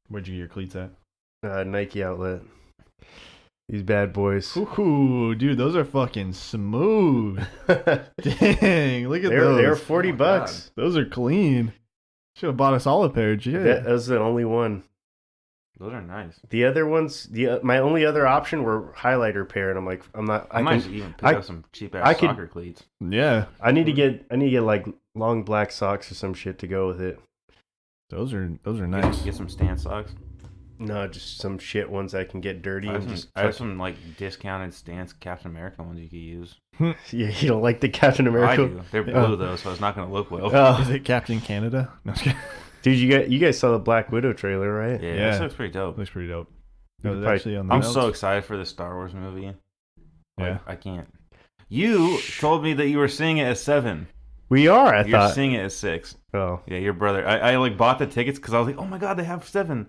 Where'd you get your cleats at? Nike outlet. These bad boys. Ooh, dude, those are fucking smooth. Dang, look at those. They're $40. Those are clean. Should have bought us all a pair. Gee. That was the only one. Those are nice. The other ones, my only other option were highlighter pair, and I'm like, I'm not. I might even pick up some cheap ass soccer cleats. Yeah, I need to get like long black socks or some shit to go with it. Those are nice. Get some Stan socks. No, just some shit ones I can get dirty. I have some like discounted Stan's Captain America ones you could use. Yeah, you don't like the Captain America? I do. They're blue though, so it's not going to look well. Oh. Is it Captain Canada? No, I'm just kidding. Dude, you guys saw the Black Widow trailer, right? Yeah, this looks pretty dope. Looks pretty dope. Actually on the I'm notes. so excited for the Star Wars movie. Yeah, I can't. You told me that you were seeing it at 7. We are. You're thought. seeing it at 6. Oh, yeah, your brother. I like bought the tickets because I was like, oh my god, they have 7.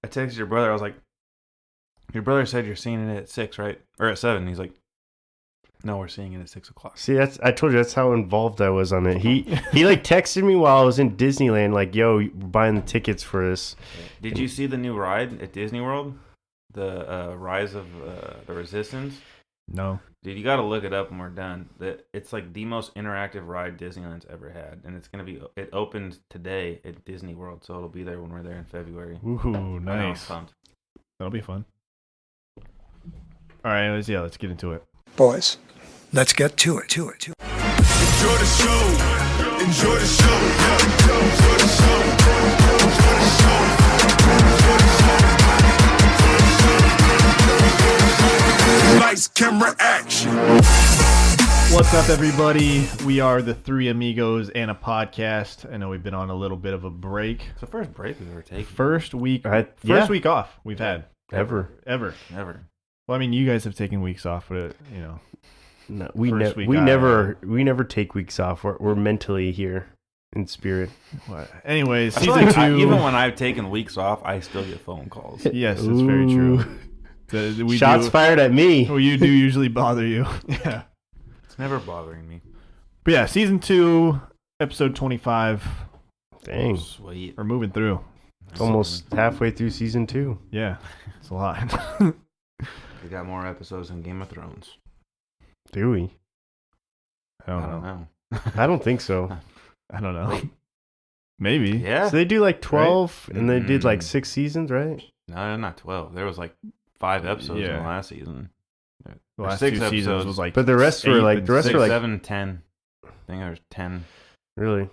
I texted your brother. I was like, your brother said you're seeing it at 6, right? Or at 7. He's like, no, we're seeing it at 6 o'clock. see, I told you that's how involved I was on it. He like texted me while I was in Disneyland, like, "Yo, we're buying the tickets for this." Did you see the new ride at Disney World? The Rise of the Resistance? no. Dude, you got to look it up when we're done. It's like the most interactive ride Disneyland's ever had, and it opened today at Disney World, so it'll be there when we're there in February. Ooh, nice. That'll be fun. All right, let's get into it. Boys, let's get to it. Enjoy the show. Enjoy the show. Enjoy the show. Enjoy the show. Lights, camera, action. What's up, everybody? We are the Three Amigos and a podcast. I know we've been on a little bit of a break. It's the first break we've ever taken. First week off we've had Ever. Well, I mean, you guys have taken weeks off, but you know, No, we never take weeks off. We're mentally here in spirit. Anyways, I feel season like 2. even when I've taken weeks off, I still get phone calls. Yes, that's very true. Shots fired at me. You do usually bother you. Yeah. It's never bothering me. But yeah, season 2, episode 25. Dang. Sweet. We're moving through. It's almost halfway through season 2. Yeah, it's a lot. We got more episodes than Game of Thrones. Do we? I don't know. I don't think so. I don't know. Wait. Maybe. Yeah. So they do like 12, Right? and they did like 6 seasons, right? No, not 12. There was like 5 episodes in Yeah. the last season. The last 6 2 seasons episodes. was like But the rest were 8 like and the rest 6, were like 7, 10. I think there's 10. really.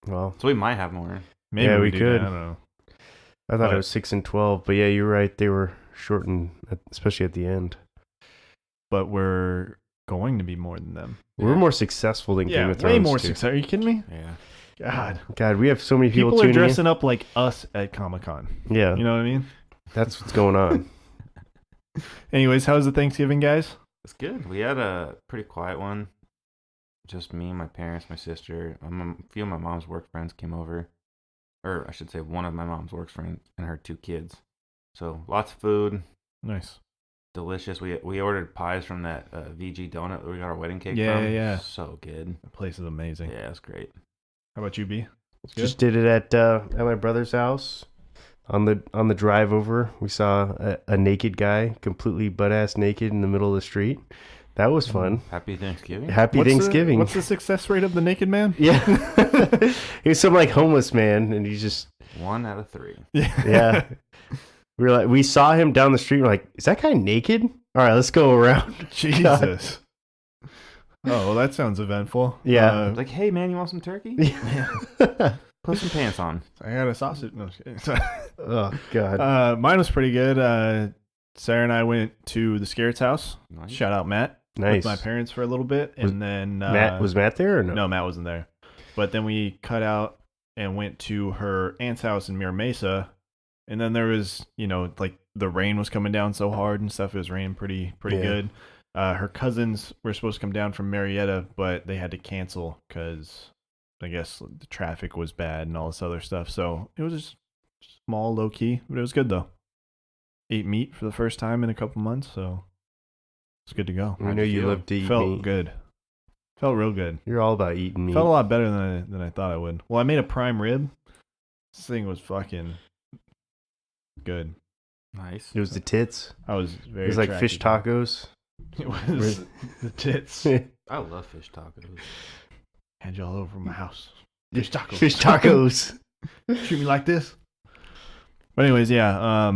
Well, So we might have more. Maybe yeah, we we do could. that, I don't know. I thought it was 6 and 12, but yeah, you're right. They were shortened, especially at the end. But we're going to be more than them. We're more successful than Game of Thrones. way more too. success. Are you kidding me? Yeah. God, we have so many people people are tuning dressing up like us at Comic-Con. in. Yeah, You know what I mean? that's what's going on. Anyways, how's the Thanksgiving, guys? It's good. We had a pretty quiet one. Just me, my parents, my sister. A few of my mom's work friends came over. Or I should say one of my mom's work friends and her 2 kids. So lots of food. Nice. Delicious. We ordered pies from that VG donut that we got our wedding cake Yeah, from. yeah. So good. The place is amazing. Yeah, it's great. How about you, B? It's good? Just did it at my brother's house. On the drive over, we saw a naked guy, completely butt-ass naked in the middle of the street. That was fun. Happy Thanksgiving. Happy Thanksgiving. What's the success rate of the naked man? Yeah. He was some like homeless man, and he's just 1 out of 3. yeah. We saw him down the street. We're like, is that guy naked? All right, let's go around. Jesus. Oh, well, that sounds eventful. Yeah. Like, hey man, you want some turkey? Put some pants on. I got a sausage. No, just kidding. Oh God. Mine was pretty good. Sarah and I went to the Scared's house. Nice. Shout out Matt. Nice. With my parents for a little bit, and then Was Matt there or no? No, Matt wasn't there. But then we cut out and went to her aunt's house in Mira Mesa, and then there was, like the rain was coming down so hard and stuff. It was raining pretty Yeah. good. Her cousins were supposed to come down from Marietta, but they had to cancel because I guess the traffic was bad and all this other stuff. So it was just small, low key, but it was good though. Ate meat for the first time in a couple months, so it's good to go. I know you love to eat Felt meat. good. Felt real good. You're all about eating meat. Felt a lot better than I thought I would. Well, I made a prime rib. This thing was fucking good. Nice. It was the tits. I was very. It was like fish attracted tacos. to it. It was the tits. I love fish tacos. Had you all over my house. Fish tacos. Fish tacos. Treat me like this. But anyways, yeah.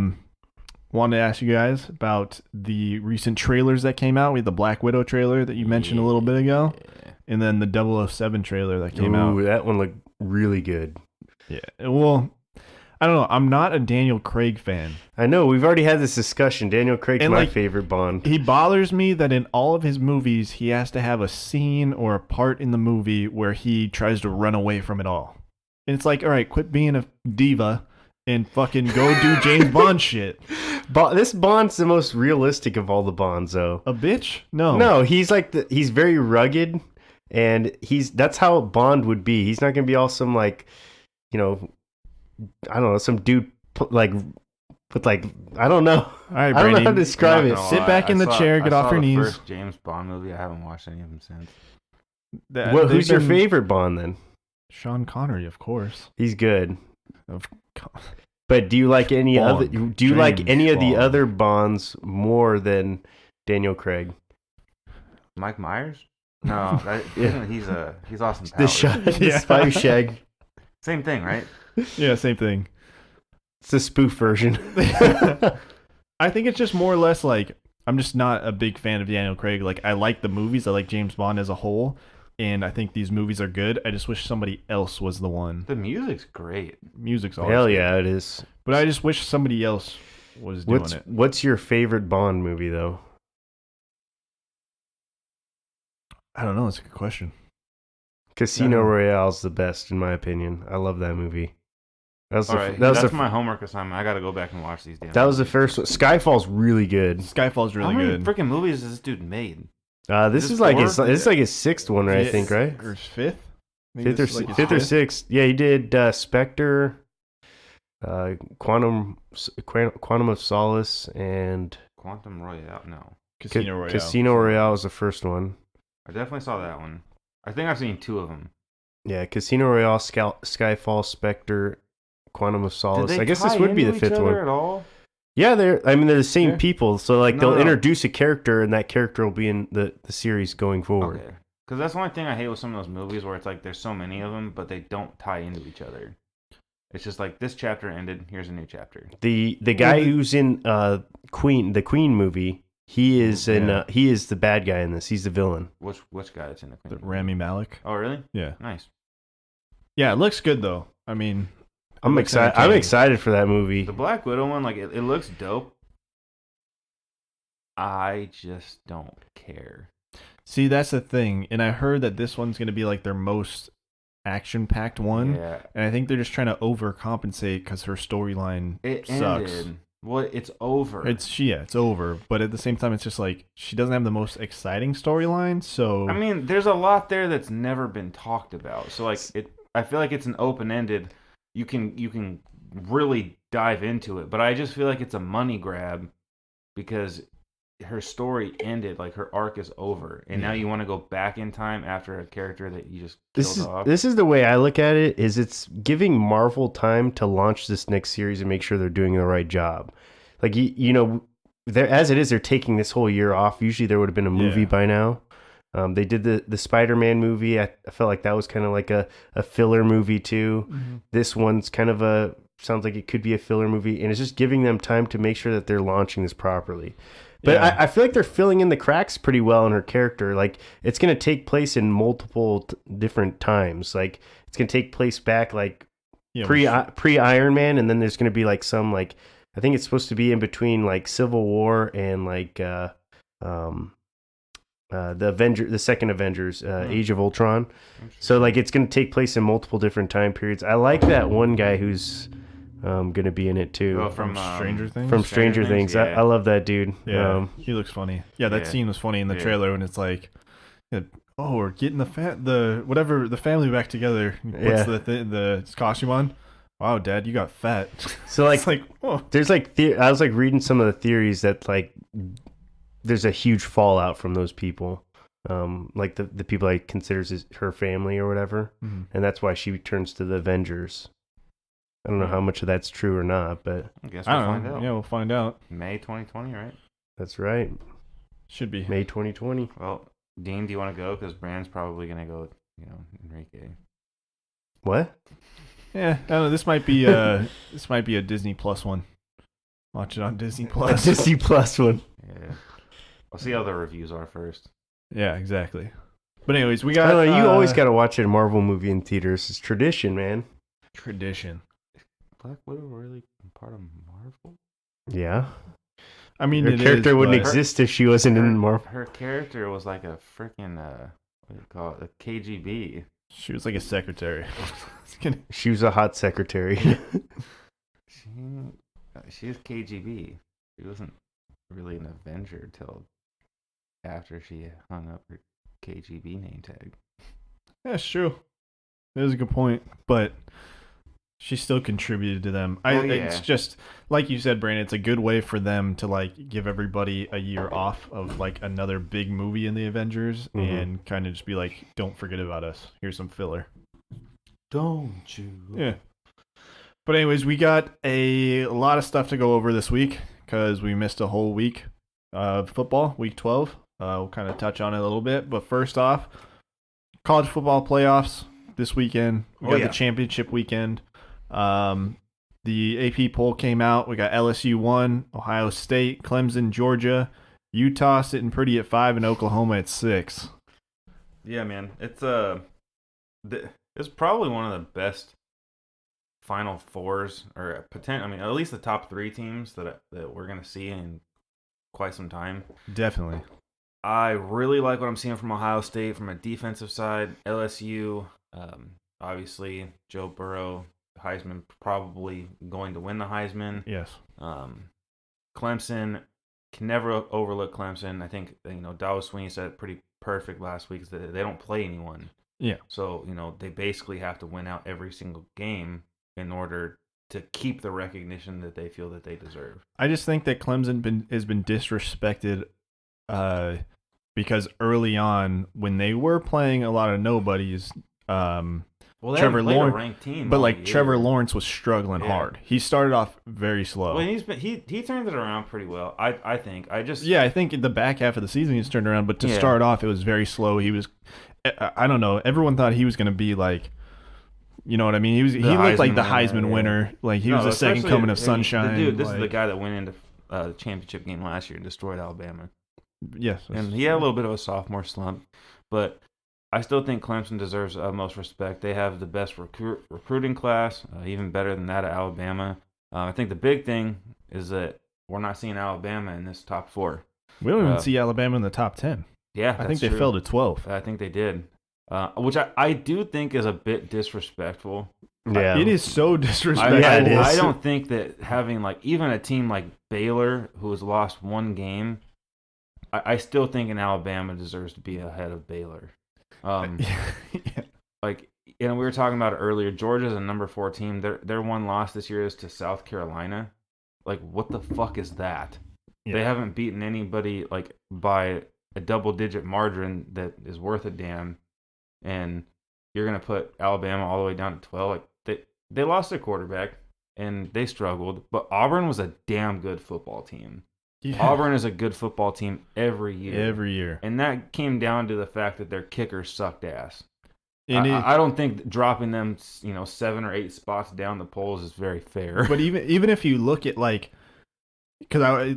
Wanted to ask you guys about the recent trailers that came out. We had the Black Widow trailer that you mentioned a little bit ago, and then the 007 trailer that came out. Ooh, that one looked really good. Yeah. Well, I don't know. I'm not a Daniel Craig fan. I know. We've already had this discussion. Daniel Craig's And, my like, favorite Bond. He bothers me that in all of his movies, he has to have a scene or a part in the movie where he tries to run away from it all. And it's like, all right, quit being a diva and fucking go do James Bond shit. This Bond's the most realistic of all the Bonds, though. A bitch? No. No, he's like he's very rugged, and that's how Bond would be. He's not gonna be all some like, I don't know, some dude I don't know. All right, I don't know how Brandon. to describe Not it. gonna Sit lie, back in the chair, get off your knees. First James Bond movie. I haven't watched any of them since. Who's your favorite Bond then? Sean Connery, of course. He's good. Of course. But do you like any Bond. other? Do you like James any of the Bond. other Bonds more than Daniel Craig? Mike Myers? No, Yeah. he's Austin The Powers. shot, the Yeah. Spider Shag. Same thing, right? Yeah, same thing. It's a spoof version. I think it's just more or less like I'm just not a big fan of Daniel Craig. Like I like the movies. I like James Bond as a whole. And I think these movies are good. I just wish somebody else was the one. The music's great. Music's always Hell good. yeah, it is. But I just wish somebody else was doing it. What's your favorite Bond movie though? I don't know. That's a good question. Casino Royale's the best in my opinion. I love that movie. That was All right, that's my homework assignment. I got to go back and watch these. That was the first one. Skyfall's really good. Skyfall's really How many good. freaking movies has this dude made? This Is is it like four? this is like his sixth one, I think, right? Or fifth? I think Fifth this is like his or sixth. Yeah, he did Spectre, Quantum of Solace, and Quantum Royale? No. Casino Royale. Casino Royale was the first one. I definitely saw that one. I think I've seen two of them. Yeah, Casino Royale, Skyfall, Spectre, Quantum of Solace. Did they I guess this tie would be the into each fifth other one. At all? Yeah, they're the same Yeah. people. So like No, they'll no. introduce a character, and that character will be in the series going forward. Okay. Because that's the only thing I hate with some of those movies where it's like there's so many of them, but they don't tie into each other. It's just like this chapter ended. Here's a new chapter. The guy who's in the Queen movie, he is Yeah. he is the bad guy in this. He's the villain. Which guy that's in the Queen? Rami Malek. Oh, really? Yeah. Nice. Yeah, it looks good though. I mean, I'm looks excited. I'm entertaining. excited for that movie. The Black Widow one, like it looks dope. I just don't care. See, that's the thing. And I heard that this one's going to be like their most action-packed one. Yeah. And I think they're just trying to overcompensate because her storyline It sucks. ended. Well, it's over. It's over. But at the same time, it's just like she doesn't have the most exciting storyline. So I mean, there's a lot there that's never been talked about. So like I feel like it's an open-ended. You can really dive into it, but I just feel like it's a money grab because her story ended, like her arc is over, and now you want to go back in time after a character that you just killed off. This is the way I look at it. Is it's giving Marvel time to launch this next series and make sure they're doing the right job. Like you know, as it is, they're taking this whole year off. Usually there would have been a movie by now. They did the Spider-Man movie. I felt like that was kind of like a filler movie too. Mm-hmm. This one's kind of sounds like it could be a filler movie, and it's just giving them time to make sure that they're launching this properly. But Yeah. I feel like they're filling in the cracks pretty well in her character. Like it's going to take place in multiple different times. Like it's going to take place back like pre Iron Man, and then there's going to be like some like I think it's supposed to be in between like Civil War and like the second Avengers, Age of Ultron. So like it's going to take place in multiple different time periods. I like that one guy who's going to be in it too. Oh, from Stranger Things. From Stranger Things. yeah. I love that dude. Yeah, he looks funny. Yeah, that Yeah. scene was funny in the Yeah. trailer when it's like, oh, we're getting the family back together. He puts Yeah. the costume on. Wow, Dad, you got fat. So like, It's like, oh, there's like I was like reading some of the theories that like there's a huge fallout from those people. Like the people I considers her family or whatever, Mhm. and that's why she turns to the Avengers. I don't know how much of that's true or not, but I guess I we'll don't find know. out. Yeah, we'll find out. May 2020, right? that's right. Should be. May 2020. Well, Dean, do you want to go? Because Brand's probably gonna go with, Enrique. What? Yeah, I don't know. This might be a Disney Plus one. Watch it on Disney Plus. Disney Plus one. Yeah. I'll see how the reviews are first. Yeah, exactly. But anyways, we I got. don't know, you always got to watch a Marvel movie in theaters. It's tradition, man. tradition. Black Widow really part of Marvel? Yeah. I mean, Her character wouldn't but- exist if she wasn't in Marvel. Her character was like a freaking what do you call it? A KGB. She was like a secretary. She was a hot secretary. She was KGB. She wasn't really an Avenger till after she hung up her KGB name tag. That's true. That is a good point, but she still contributed to them. It's just like you said, Brandon. It's a good way for them to like give everybody a year off of like another big movie in the Avengers, and kind of just be like, "Don't forget about us. Here's some filler." Don't you? Yeah. But anyways, we got a lot of stuff to go over this week because we missed a whole week of football, week 12. We'll kind of touch on it a little bit. But first off, college football playoffs this weekend. We got the championship weekend. The AP poll came out. We got LSU 1, Ohio State, Clemson, Georgia, Utah sitting pretty at 5, and Oklahoma at 6. Yeah, man. It's it's probably one of the best Final Fours, or at least the top 3 teams that we're gonna see in quite some time. Definitely. I really like what I'm seeing from Ohio State from a defensive side. LSU, obviously, Joe Burrow, Heisman, probably going to win the Heisman. Yes. Clemson, can never overlook Clemson. I think, Dallas Sweeney said it pretty perfect last week, that they don't play anyone. Yeah. So, they basically have to win out every single game in order to keep the recognition that they feel that they deserve. I just think that Clemson has been disrespected because early on, when they were playing a lot of nobodies, Trevor Lawrence, a ranked team, but like Trevor Lawrence was struggling hard. He started off very slow. Well, he turned it around pretty well. I think. I think in the back half of the season he's turned around, but to start off, it was very slow. He was, I don't know. Everyone thought he was going to be like, you know what I mean? He looked like the Heisman winner. Like he was the second coming of sunshine. This is the guy that went into the championship game last year and destroyed Alabama. Yes, and he had a little bit of a sophomore slump, but I still think Clemson deserves utmost respect. They have the best recruiting class, even better than that of Alabama. I think the big thing is that we're not seeing Alabama in this top 4. We don't even see Alabama in the top 10. Yeah, I think they fell to 12. I think they did, which I do think is a bit disrespectful. Yeah, it is so disrespectful. I don't think that having like even a team like Baylor, who has lost one game, I still think in Alabama deserves to be ahead of Baylor. Like, we were talking about it earlier. Georgia's a number 4 team. Their one loss this year is to South Carolina. Like, what the fuck is that? Yeah. They haven't beaten anybody like by a double-digit margin that is worth a damn. And you're gonna put Alabama all the way down to 12. Like, they lost their quarterback and they struggled, but Auburn was a damn good football team. Yeah. Auburn is a good football team every year. And that came down to the fact that their kickers sucked ass. I don't think dropping them, 7 or 8 spots down the polls is very fair. But even if you look at like, because I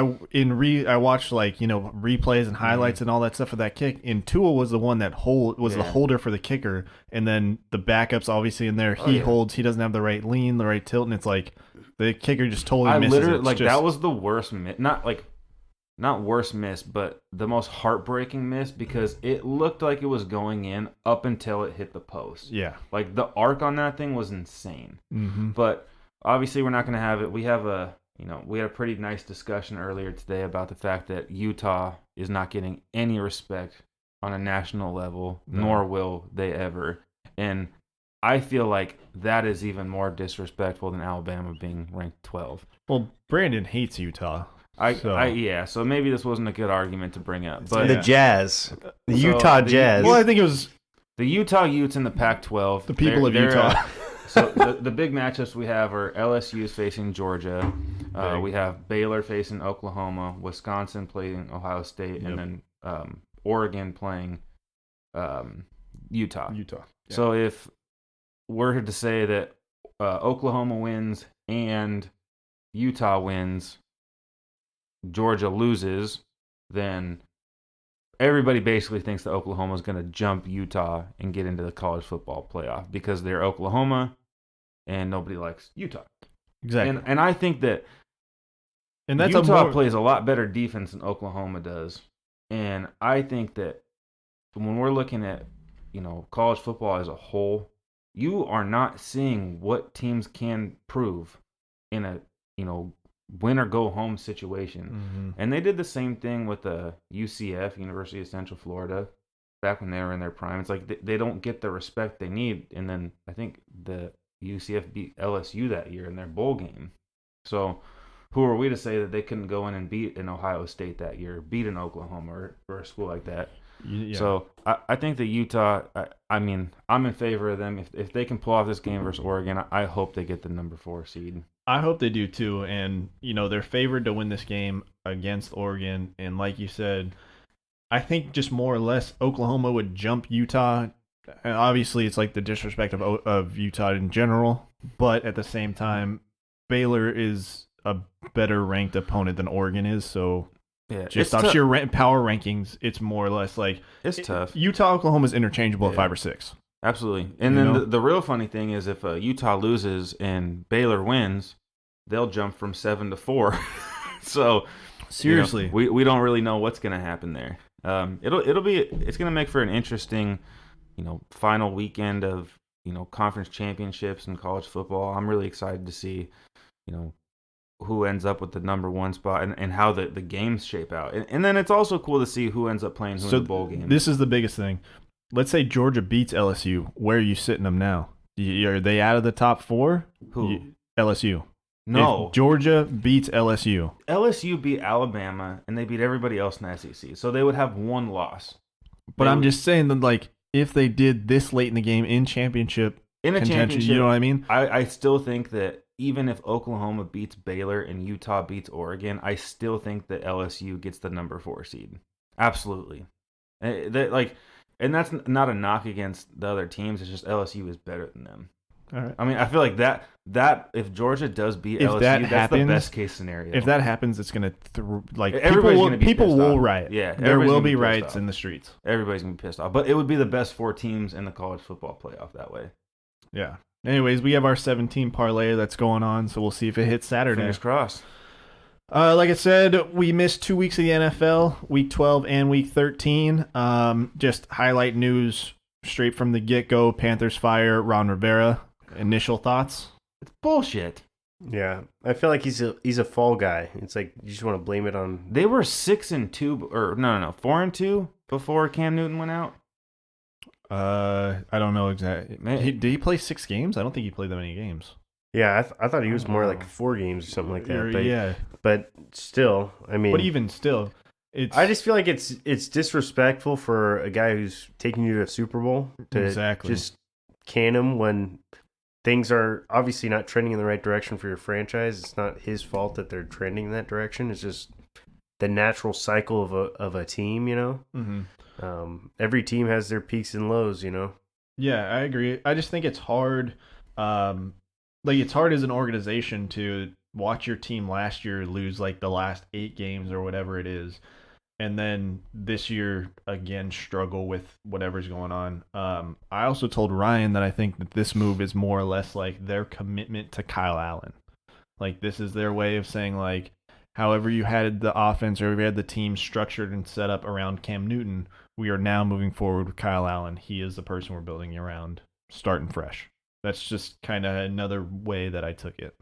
watched replays and highlights and all that stuff of that kick. And Tua was the one that the holder for the kicker, and then the backup's obviously in there. He holds. He doesn't have the right lean, the right tilt, and it's like the kicker just totally misses. That was the worst miss. Not worst miss, but the most heartbreaking miss, because it looked like it was going in up until it hit the post. Yeah, like the arc on that thing was insane. Mm-hmm. But obviously, we're not going to have it. We had a pretty nice discussion earlier today about the fact that Utah is not getting any respect on a national level, nor will they ever. And I feel like that is even more disrespectful than Alabama being ranked 12. Well, Brandon hates Utah. So maybe this wasn't a good argument to bring up. But the Jazz. Utah Jazz. Well, I think it was the Utah Utes in the Pac-12. The people of Utah. So the big matchups we have are LSU's facing Georgia. We have Baylor facing Oklahoma, Wisconsin playing Ohio State, and then Oregon playing Utah. Yeah. So if we're to say that Oklahoma wins and Utah wins, Georgia loses, then everybody basically thinks that Oklahoma is going to jump Utah and get into the college football playoff because they're Oklahoma and nobody likes Utah. Exactly. And I think that And Utah plays a lot better defense than Oklahoma does. And I think that when we're looking at, college football as a whole, you are not seeing what teams can prove in a, win or go home situation. Mm-hmm. And they did the same thing with the UCF, University of Central Florida, back when they were in their prime. It's like they don't get the respect they need. And then I think the UCF beat LSU that year in their bowl game. So who are we to say that they couldn't go in and beat an Ohio State that year, beat an Oklahoma or a school like that? Yeah. So I think that Utah, I'm in favor of them. If they can pull off this game versus Oregon, I hope they get the number 4 seed. I hope they do too. And, they're favored to win this game against Oregon. And like you said, I think just more or less Oklahoma would jump Utah. And obviously, it's like the disrespect of Utah in general. But at the same time, Baylor is a better ranked opponent than Oregon is. So just on sheer power rankings, it's more or less like it's tough. Utah, Oklahoma is interchangeable at 5 or 6. Absolutely. And then the real funny thing is if Utah loses and Baylor wins, they'll jump from 7 to 4. So seriously, we don't really know what's going to happen there. It's going to make for an interesting, final weekend of, conference championships and college football. I'm really excited to see, who ends up with the number 1 spot and how the games shape out. And then it's also cool to see who ends up playing who in the bowl game. This is the biggest thing. Let's say Georgia beats LSU. Where are you sitting them now? Are they out of the top 4? Who? LSU. No. If Georgia beats LSU. LSU beat Alabama, and they beat everybody else in the SEC. So they would have 1 loss. But I'm just saying that, like, if they did this late in the game in championship contention, you know what I mean? I still think that even if Oklahoma beats Baylor and Utah beats Oregon, I still think that LSU gets the number 4 seed. Absolutely. And that's not a knock against the other teams. It's just LSU is better than them. All right. I mean, I feel like that if Georgia does beat LSU, that's the best case scenario. If that happens, it's gonna people will riot. Yeah, there will be riots in the streets. Everybody's gonna be pissed off, but it would be the best 4 teams in the college football playoff that way. Yeah. Anyways, we have our 17 parlay that's going on, so we'll see if it hits Saturday. Fingers crossed. Like I said, we missed 2 weeks of the NFL, week 12 and week 13. Just highlight news straight from the get-go. Panthers fire Ron Rivera. Initial thoughts? It's bullshit. Yeah, I feel like he's a fall guy. It's like you just want to blame it on. They were 6-2, or no, 4-2 before Cam Newton went out. I don't know exactly. Did he play 6 games? I don't think he played that many games. Yeah, I thought he was more like 4 games or something like that. But, yeah, but still, I mean, but even still, I just feel like it's disrespectful for a guy who's taking you to a Super Bowl to just can him when things are obviously not trending in the right direction for your franchise. It's not his fault that they're trending in that direction. It's just the natural cycle of a team, Mm-hmm. Every team has their peaks and lows, Yeah, I agree. I just think it's hard. It's hard as an organization to watch your team last year lose like the last 8 games or whatever it is, and then this year again struggle with whatever's going on. I also told Ryan that I think that this move is more or less like their commitment to Kyle Allen. Like, this is their way of saying, like, however you had the offense or you had the team structured and set up around Cam Newton, we are now moving forward with Kyle Allen. He is the person we're building around, starting fresh. That's just kind of another way that I took it.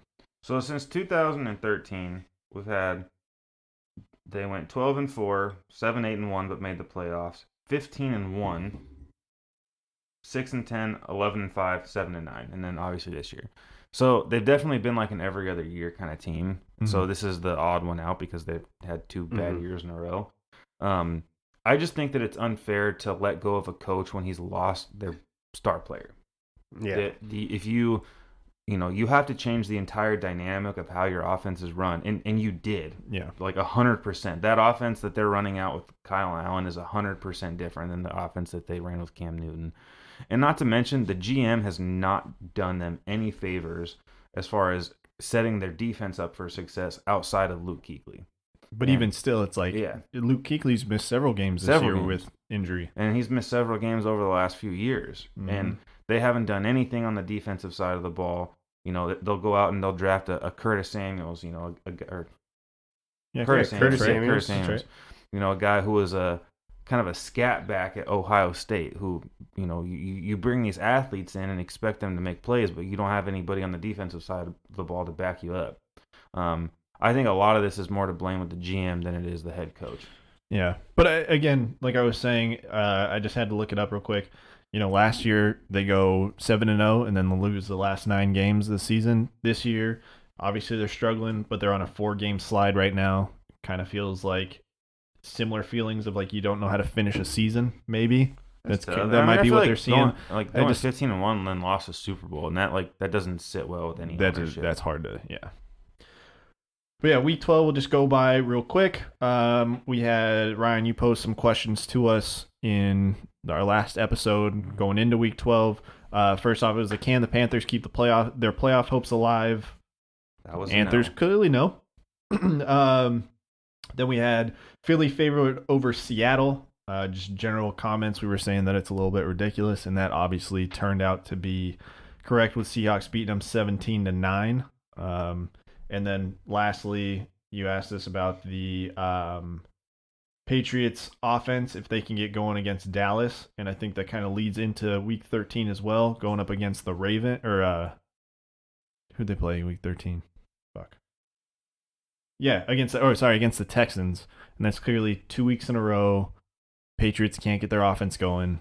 So since 2013, they went 12-4, 7-8-1, but made the playoffs. 15-1, 6-10, 11-5, 7-9, and then obviously this year. So they've definitely been like an every other year kind of team. Mm-hmm. So this is the odd one out because they've had 2 bad years in a row. I just think that it's unfair to let go of a coach when he's lost their star player. Yeah. If you have to change the entire dynamic of how your offense is run, and you did. Yeah. Like 100%. That offense that they're running out with Kyle Allen is 100% different than the offense that they ran with Cam Newton. And not to mention, the GM has not done them any favors as far as setting their defense up for success outside of Luke Kuechly. But even still, it's like Luke Kuechly's missed several games this year with injury. And he's missed several games over the last few years. Mm-hmm. And they haven't done anything on the defensive side of the ball. They'll go out and they'll draft a Curtis Samuels, Curtis Samuels. Right. A guy who was a kind of a scat back at Ohio State who, you bring these athletes in and expect them to make plays, but you don't have anybody on the defensive side of the ball to back you up. I think a lot of this is more to blame with the GM than it is the head coach. Yeah. But again, like I was saying, I just had to look it up real quick. Last year they go 7-0 and then they lose the last 9 games of the season. This year, obviously they're struggling, but they're on a 4-game slide right now. Kind of feels like similar feelings of like you don't know how to finish a season, maybe. That might be what they're seeing. Going 15-1 and then lost a Super Bowl, and that doesn't sit well with any ownership. That's hard to, yeah. But yeah, week 12 will just go by real quick. We had, Ryan, you posed some questions to us in our last episode going into week 12. First off, it was can the Panthers keep their playoff hopes alive? That was Panthers clearly no. Then we had Philly favorite over Seattle. Just general comments. We were saying that it's a little bit ridiculous, and that obviously turned out to be correct with Seahawks beating them 17-9. And then lastly, you asked us about the Patriots offense, if they can get going against Dallas. And I think that kind of leads into week 13 as well, going up against the who'd they play week 13? Fuck. Yeah, against the Texans. And that's clearly 2 weeks in a row. Patriots can't get their offense going.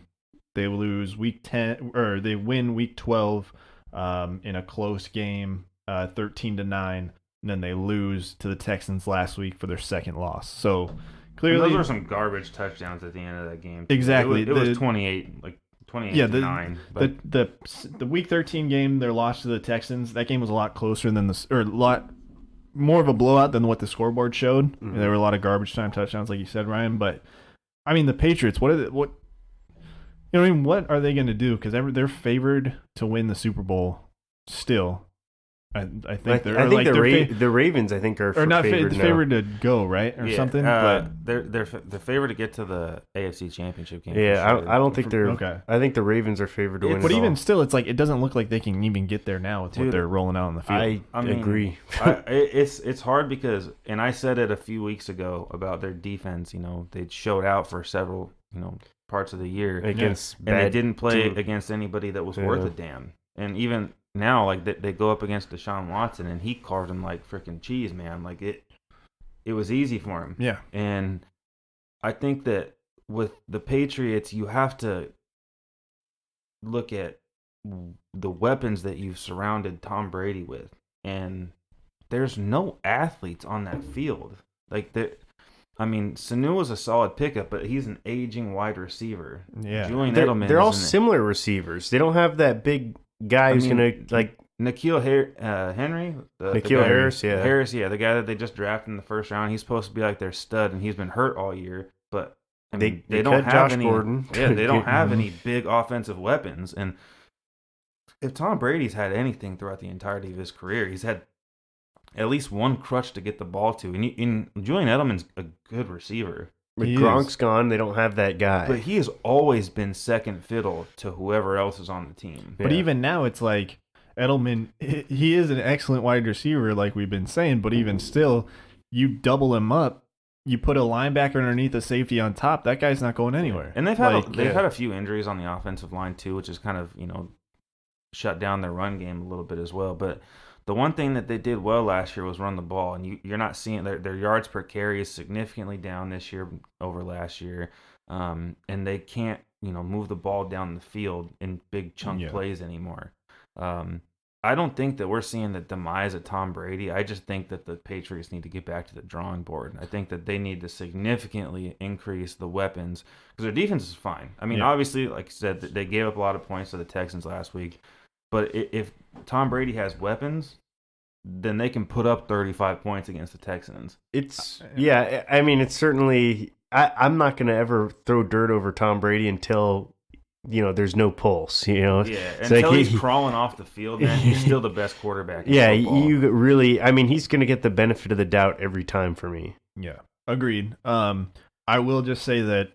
They lose week 10, or they win week 12 in a close game. 13-9, and then they lose to the Texans last week for their second loss. So clearly, and those were some garbage touchdowns at the end of that game. Exactly, it was 28, like 28-9. The week 13 game, their loss to the Texans, that game was a lot closer than a lot more of a blowout than what the scoreboard showed. Mm-hmm. There were a lot of garbage time touchdowns, like you said, Ryan. But I mean, the Patriots, what are they going to do? Because they're favored to win the Super Bowl still. I think the Ravens I think are favored to go, right, or something. But they're favored to get to the AFC Championship game. Yeah, sure. I don't think they're okay. I think the Ravens are favored to win. But even still, it's like it doesn't look like they can even get there now with what they're rolling out on the field. I agree. It's hard because, and I said it a few weeks ago about their defense. They showed out for several parts of the year against, and they didn't play against anybody that was worth a damn. And even now, like they go up against Deshaun Watson, and he carved him like freaking cheese, man. Like it was easy for him. Yeah. And I think that with the Patriots, you have to look at the weapons that you've surrounded Tom Brady with, and there's no athletes on that field. Like Sanu was a solid pickup, but he's an aging wide receiver. Yeah. Julian Edelman. They're all similar receivers. They don't have that big guy who's gonna like N'Keal Henry, Harris, the guy that they just drafted in the first round. He's supposed to be like their stud, and he's been hurt all year. But they don't have Josh any. Gordon. Yeah, they don't have any big offensive weapons. And if Tom Brady's had anything throughout the entirety of his career, he's had at least one crutch to get the ball to. And Julian Edelman's a good receiver. But Gronk's gone. They don't have that guy. But he has always been second fiddle to whoever else is on the team. But even now, it's like Edelman, he is an excellent wide receiver, like we've been saying. But even still, you double him up, you put a linebacker underneath a safety on top, that guy's not going anywhere. And they've had a few injuries on the offensive line too, which is kind of shut down their run game a little bit as well. But the one thing that they did well last year was run the ball, and you're not seeing their yards per carry is significantly down this year over last year, and they can't move the ball down the field in big chunk plays anymore. I don't think that we're seeing the demise of Tom Brady. I just think that the Patriots need to get back to the drawing board. I think that they need to significantly increase the weapons because their defense is fine. I mean, obviously, like I said, they gave up a lot of points to the Texans last week. But if Tom Brady has weapons, then they can put up 35 points against the Texans. I mean, it's certainly. I'm not going to ever throw dirt over Tom Brady until there's no pulse. Yeah, until he's crawling off the field, man, he's still the best quarterback. In football. You really. I mean, he's going to get the benefit of the doubt every time for me. Yeah, agreed. I will just say that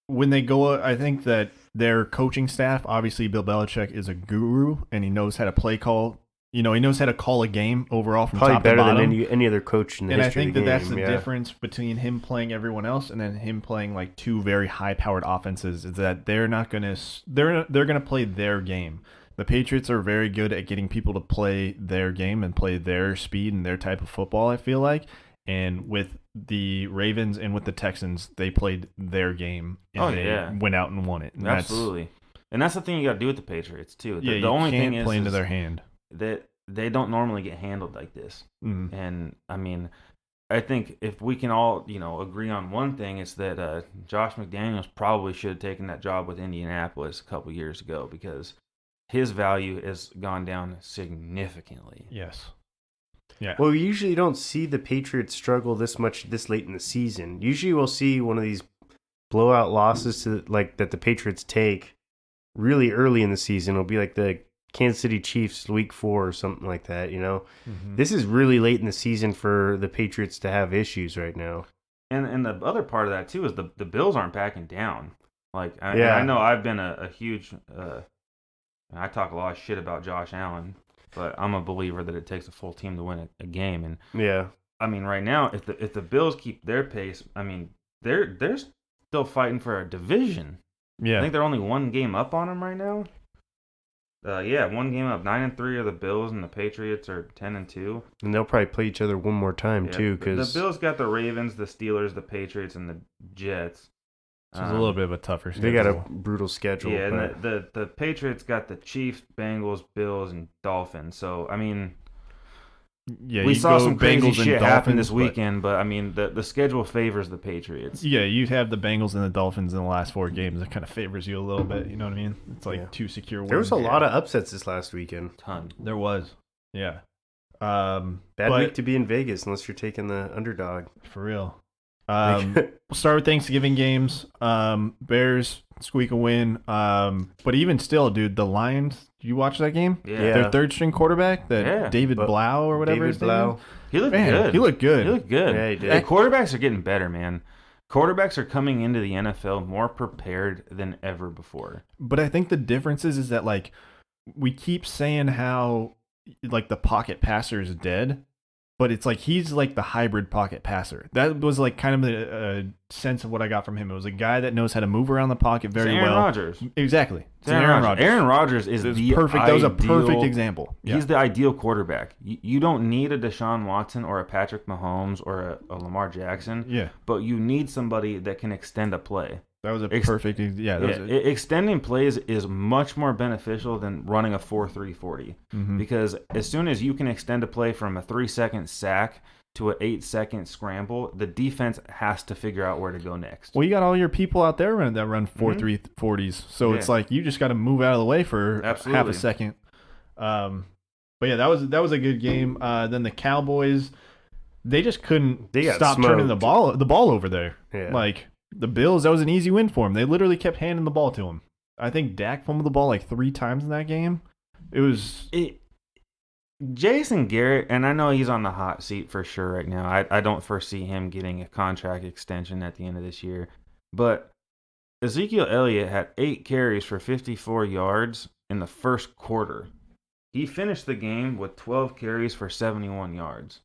when they go, I think that their coaching staff, obviously Bill Belichick is a guru and he knows how to play call. He knows how to call a game overall from Probably top better to bottom. than any other coach in the history of the game. And I think that's the difference between him playing everyone else and then him playing like two very high-powered offenses is that they're going to play their game. The Patriots are very good at getting people to play their game and play their speed and their type of football, I feel like. And with the Ravens and with the Texans, they played their game and they went out and won it. And absolutely. And that's the thing you got to do with the Patriots too. The only thing is play into their hand. That they don't normally get handled like this. Mm-hmm. And I mean, I think if we can all, agree on one thing, it's that Josh McDaniels probably should have taken that job with Indianapolis a couple years ago because his value has gone down significantly. Yes. Yeah. Well, we usually don't see the Patriots struggle this much this late in the season. Usually we'll see one of these blowout losses that the Patriots take really early in the season. It'll be like the Kansas City Chiefs week 4 or something like that, Mm-hmm. This is really late in the season for the Patriots to have issues right now. And the other part of that too is the Bills aren't backing down. I know I've been a huge I talk a lot of shit about Josh Allen, but I'm a believer that it takes a full team to win a game. And I mean, right now, if the Bills keep their pace, I mean, they're still fighting for a division. Yeah, I think they're only one game up on them right now. One game up. 9-3 are the Bills, and the Patriots are 10-2. And they'll probably play each other one more time too. Because the Bills got the Ravens, the Steelers, the Patriots, and the Jets. So it's a little bit of a tougher schedule. They got a brutal schedule. Yeah, and the Patriots got the Chiefs, Bengals, Bills, and Dolphins. So I mean, we saw some crazy shit happen this weekend, but I mean, the schedule favors the Patriots. Yeah, you'd have the Bengals and the Dolphins in the last 4 games. It kind of favors you a little bit. You know what I mean? It's like 2 secure wins. There was a lot of upsets this last weekend. Ton. There was. Yeah. Bad week to be in Vegas unless you're taking the underdog. For real. We'll start with Thanksgiving games. Bears squeak a win. But even still, dude, the Lions. Did you watch that game? Yeah. Their third string quarterback, David Blough or whatever. David Blough. He looked good. He looked good. Yeah, he did. The quarterbacks are getting better, man. Quarterbacks are coming into the NFL more prepared than ever before. But I think the difference is that like we keep saying how like the pocket passer is dead. But it's like he's like the hybrid pocket passer. That was like kind of the sense of what I got from him. It was a guy that knows how to move around the pocket very well. Aaron Rodgers. Exactly. It's Aaron Rodgers. Aaron Rodgers is the perfect. That was a perfect example. He's the ideal quarterback. You don't need a Deshaun Watson or a Patrick Mahomes or a Lamar Jackson. Yeah. But you need somebody that can extend a play. That was a perfect. Extending plays is much more beneficial than running a 4-3-40 because as soon as you can extend a play from a 3-second sack to an 8-second scramble, the defense has to figure out where to go next. Well, you got all your people out there that run 4-3-40s, so it's like you just got to move out of the way for half a second. But yeah, that was a good game. Then the Cowboys, they just couldn't stop turning the ball over there. Yeah. Like. The Bills, that was an easy win for them. They literally kept handing the ball to him. I think Dak fumbled the ball like 3 times in that game. Jason Garrett, and I know he's on the hot seat for sure right now. I don't foresee him getting a contract extension at the end of this year. But Ezekiel Elliott had 8 carries for 54 yards in the first quarter. He finished the game with 12 carries for 71 yards.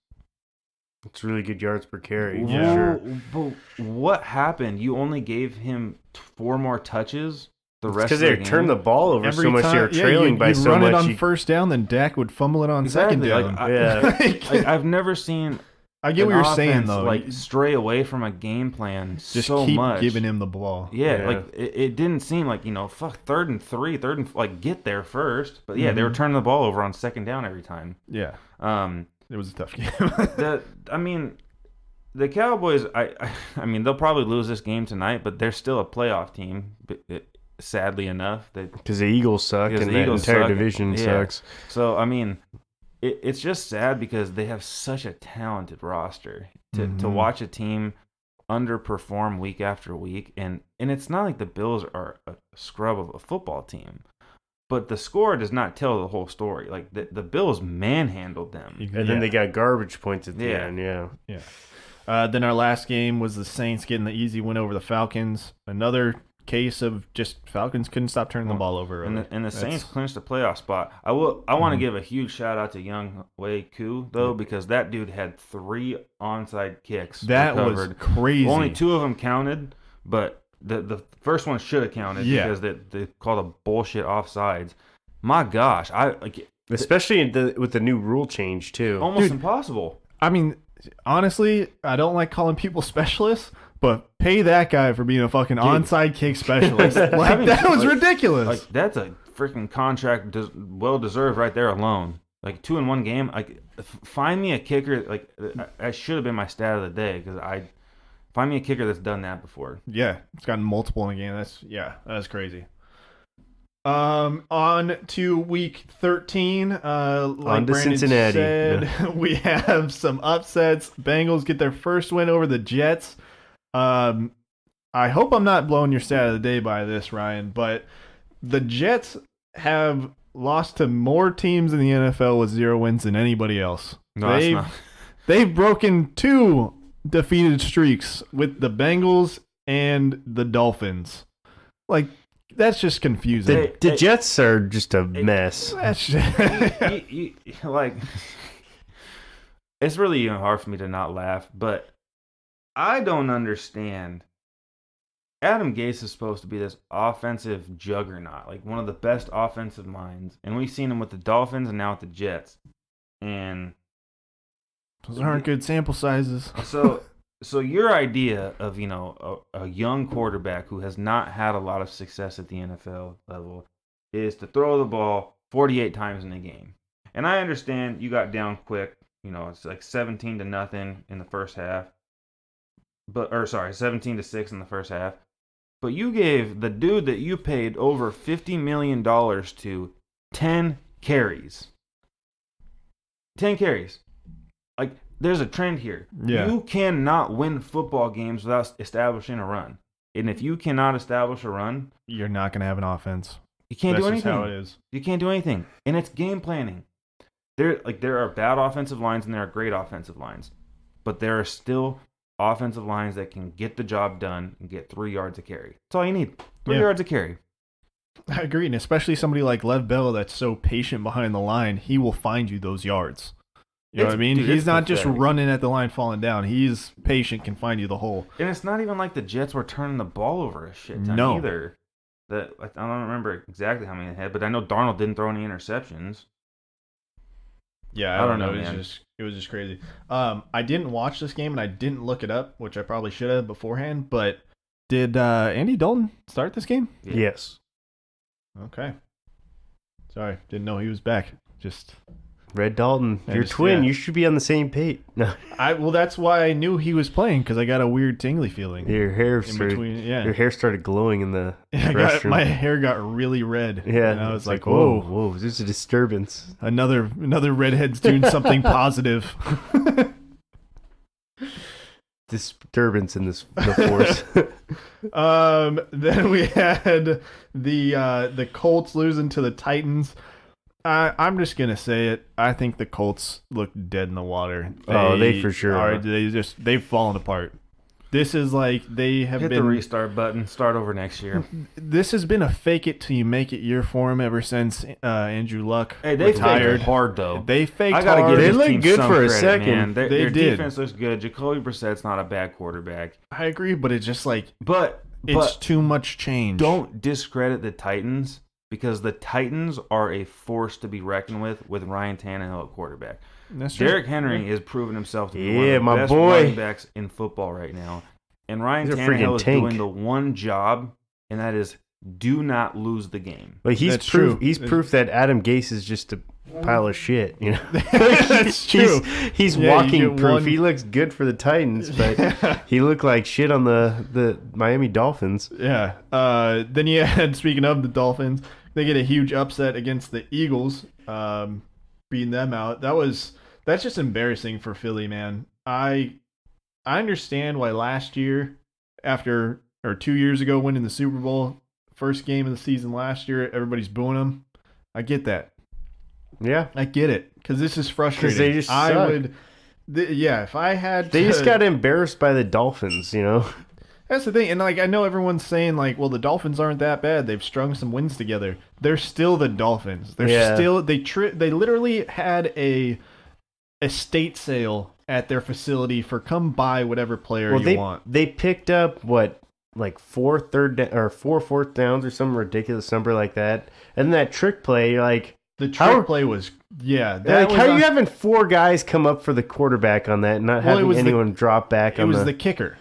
It's really good yards per carry. Yeah. Sure. But what happened? You only gave him 4 more touches the rest of the game? Because they turned the ball over so much. They were trailing by so much. You'd run it on first down, then Dak would fumble it on second down. I've never seen I get what an you're saying offense, though. like stray away from a game plan just so keep much. giving him the ball. Yeah, like it didn't seem like, fuck 3rd and 3, like get there first. But yeah, they were turning the ball over on 2nd down every time. Yeah. It was a tough game. The Cowboys, I mean, they'll probably lose this game tonight, but they're still a playoff team. Sadly enough, because the Eagles suck and the entire division sucks. So I mean, it's just sad because they have such a talented roster to watch a team underperform week after week, and it's not like the Bills are a scrub of a football team. But the score does not tell the whole story. Like, the Bills manhandled them. And then they got garbage points at the end, Yeah. Then our last game was the Saints getting the easy win over the Falcons. Another case of just Falcons couldn't stop turning the ball over. And the Saints clinched a playoff spot. I want to give a huge shout out to Young Wei Koo, though, because that dude had 3 onside kicks that recovered. Was crazy. Only 2 of them counted, but the first one should have counted because they called a bullshit offsides. My gosh, especially with the new rule change too. Almost impossible. I mean, honestly, I don't like calling people specialists, but pay that guy for being a fucking onside kick specialist. Like, that was ridiculous. Like, that's a freaking contract well deserved right there alone. Like, 2 in 1 game. Like, find me a kicker. Like, that should have been my stat of the day because find me a kicker that's done that before. Yeah, it's gotten multiple in a game. That's crazy. On to week 13. Like on to Brandon Cincinnati. said, we have some upsets. Bengals get their first win over the Jets. I hope I'm not blowing your stat of the day by this, Ryan, but the Jets have lost to more teams in the NFL with 0 wins than anybody else. No, they've broken 2 defeated streaks with the Bengals and the Dolphins. Like, that's just confusing. The Jets are just a mess. That's just... like, it's really even hard for me to not laugh, but I don't understand. Adam Gase is supposed to be this offensive juggernaut, like one of the best offensive minds, and we've seen him with the Dolphins and now with the Jets. And those aren't good sample sizes. So your idea of, a young quarterback who has not had a lot of success at the NFL level is to throw the ball 48 times in a game. And I understand you got down quick, it's like 17-0 in the first half. 17-6 in the first half. But you gave the dude that you paid over $50 million to 10 carries. 10 carries. Like, there's a trend here. Yeah. You cannot win football games without establishing a run. And if you cannot establish a run, you're not going to have an offense. You can't do anything. That's just how it is. You can't do anything. And it's game planning. There are bad offensive lines and there are great offensive lines. But there are still offensive lines that can get the job done and get 3 yards a carry. That's all you need. 3 yards a carry. I agree. And especially somebody like Lev Bell that's so patient behind the line, he will find you those yards. You know what I mean? Dude, he's not just running at the line, falling down. He's patient, can find you the hole. And it's not even like the Jets were turning the ball over a shit ton either. I don't remember exactly how many they had, but I know Darnold didn't throw any interceptions. Yeah, I don't know. It was just crazy. I didn't watch this game and I didn't look it up, which I probably should have beforehand. But did Andy Dalton start this game? Yeah. Yes. Okay. Sorry, didn't know he was back. Just Red Dalton, your twin. Yeah. You should be on the same page. No. Well, that's why I knew he was playing because I got a weird tingly feeling. Your hair started glowing in the restroom. My hair got really red. Yeah, and I was like, whoa, there's a disturbance. Another redhead's doing something positive. Disturbance in the force. Then we had the Colts losing to the Titans. I'm just gonna say it. I think the Colts look dead in the water. They for sure are. They've fallen apart. This is like they have hit been the restart button. Start over next year. This has been a fake it till you make it year for them ever since Andrew Luck retired. Faked hard though. They faked I gotta hard. give they this looked team good some for a credit, second. Man. Their did. Defense looks good. Jacoby Brissett's not a bad quarterback. I agree, but it's just like but it's too much change. Don't discredit the Titans because the Titans are a force to be reckoned with Ryan Tannehill at quarterback. That's true. Derrick Henry is proving himself to be one of the my best boy. running backs in football right now. And Ryan He's a Tannehill freaking is tank. doing the one job, and that is do not lose the game. But he's That's proof. true. He's proof that Adam Gase is just a pile of shit. You know, That's true. He's Yeah, you walking get proof. one- He looks good for the Titans, but he looked like shit on the Miami Dolphins. Yeah. Then you had, speaking of the Dolphins, they get a huge upset against the Eagles, beating them out. That's just embarrassing for Philly, man. I understand why last year, 2 years ago, winning the Super Bowl, first game of the season last year, everybody's booing them. I get that. Yeah, I get it, because this is frustrating. they just suck. If I had they to, just got embarrassed by the Dolphins. You know, That's the thing, and like I know everyone's saying like, well, the Dolphins aren't that bad. They've strung some wins together. They're still the Dolphins. They're still they literally had a estate sale at their facility for come buy whatever player you want. They picked up like 4 fourth downs or some ridiculous number like that, and that trick play like. The trick play was that was how are you having 4 guys come up for the quarterback on that and not having anyone drop back on the kicker.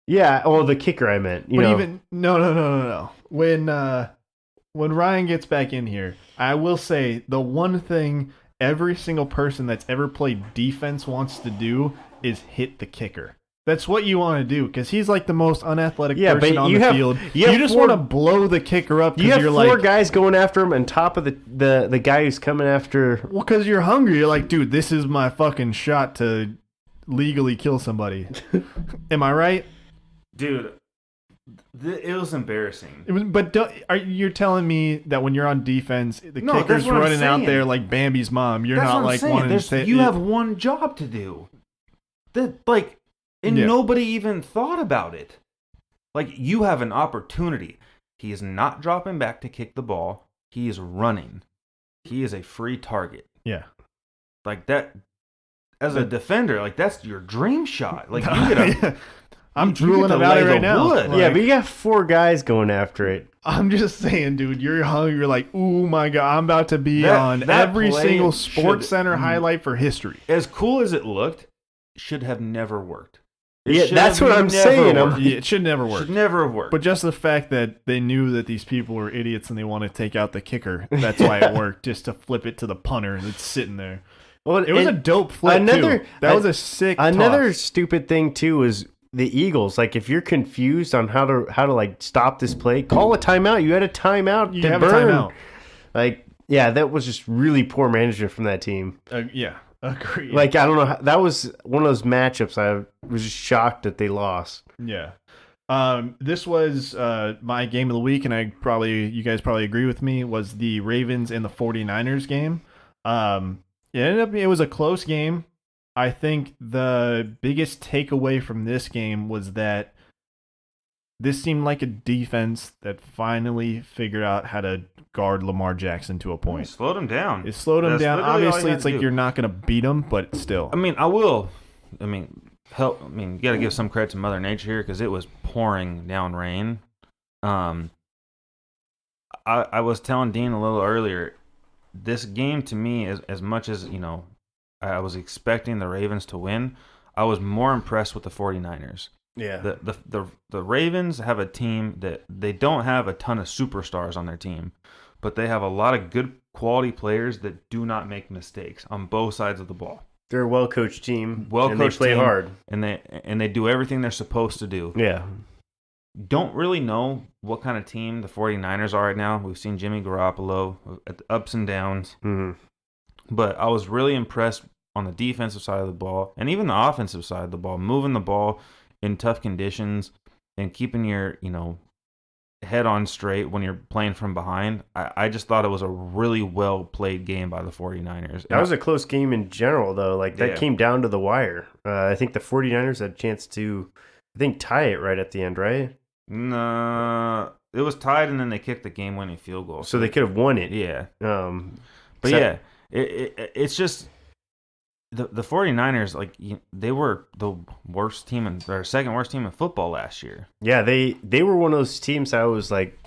Yeah, the kicker I meant. You know. Even no. When Ryan gets back in here, I will say the one thing every single person that's ever played defense wants to do is hit the kicker. That's what you want to do, because he's like the most unathletic person on the field. You just want to blow the kicker up. You have you're 4 like, guys going after him on top of the guy who's coming after. well, because you're hungry. You're like, dude, this is my fucking shot to legally kill somebody. Am I right? Dude, it was embarrassing. You're telling me that when you're on defense, the No, kicker's that's what I'm running out saying. there like Bambi's mom. You're That's not what I'm like saying. wanting to There's- say you have one job to do. Nobody even thought about it. Like, you have an opportunity. He is not dropping back to kick the ball. He is running. He is a free target. Yeah. Like that, as a defender, like that's your dream shot. Like you get I'm drooling about it right now. wood. Yeah, but you got 4 guys going after it. I'm just saying, dude, you're hungry. You're like, ooh, my God, I'm about to be on that every play single Sports should- Center highlight for history. As cool as it looked, should have never worked. It Yeah, should that's have what I'm never saying. worked. Yeah, it should never work. Should never have worked. But just the fact that they knew that these people were idiots and they want to take out the kicker, that's why it worked, just to flip it to the punter that's sitting there. Well, It was a dope flip, too. That was a sick Another toss. stupid thing too is the Eagles. Like, if you're confused on how to like stop this play, call a timeout. You had a timeout. You to have burn. a timeout. Like, yeah, that was just really poor management from that team. Yeah, agreed. Like, I don't know. That was one of those matchups I was just shocked that they lost. Yeah. This was my game of the week, and you guys probably agree with me, was the Ravens and the 49ers game. It was a close game. I think the biggest takeaway from this game was that this seemed like a defense that finally figured out how to guard Lamar Jackson to a point. slowed him down. It slowed him That's down. literally all you Obviously, had it's to like do. you're not going to beat him, but still. You got to give some credit to Mother Nature here because it was pouring down rain. I was telling Dean a little earlier, this game to me, as much as, I was expecting the Ravens to win, I was more impressed with the 49ers. Yeah. The Ravens have a team that they don't have a ton of superstars on their team, but they have a lot of good quality players that do not make mistakes on both sides of the ball. They're a well-coached team. Well-coached and they play team, hard. and they do everything they're supposed to do. Yeah. Don't really know what kind of team the 49ers are right now. We've seen Jimmy Garoppolo at the ups and downs. Mm-hmm. But I was really impressed on the defensive side of the ball and even the offensive side of the ball, moving the ball in tough conditions and keeping your, head on straight when you're playing from behind. I just thought it was a really well played game by the 49ers. That was a close game in general, though. Like, that came down to the wire. I think the 49ers had a chance to, tie it right at the end, right? No, it was tied, and then they kicked the game-winning field goal. So they could have won it. Yeah. But Yeah, it's just the 49ers, like, they were the worst team or second worst team in football last year. Yeah, they were one of those teams I was like,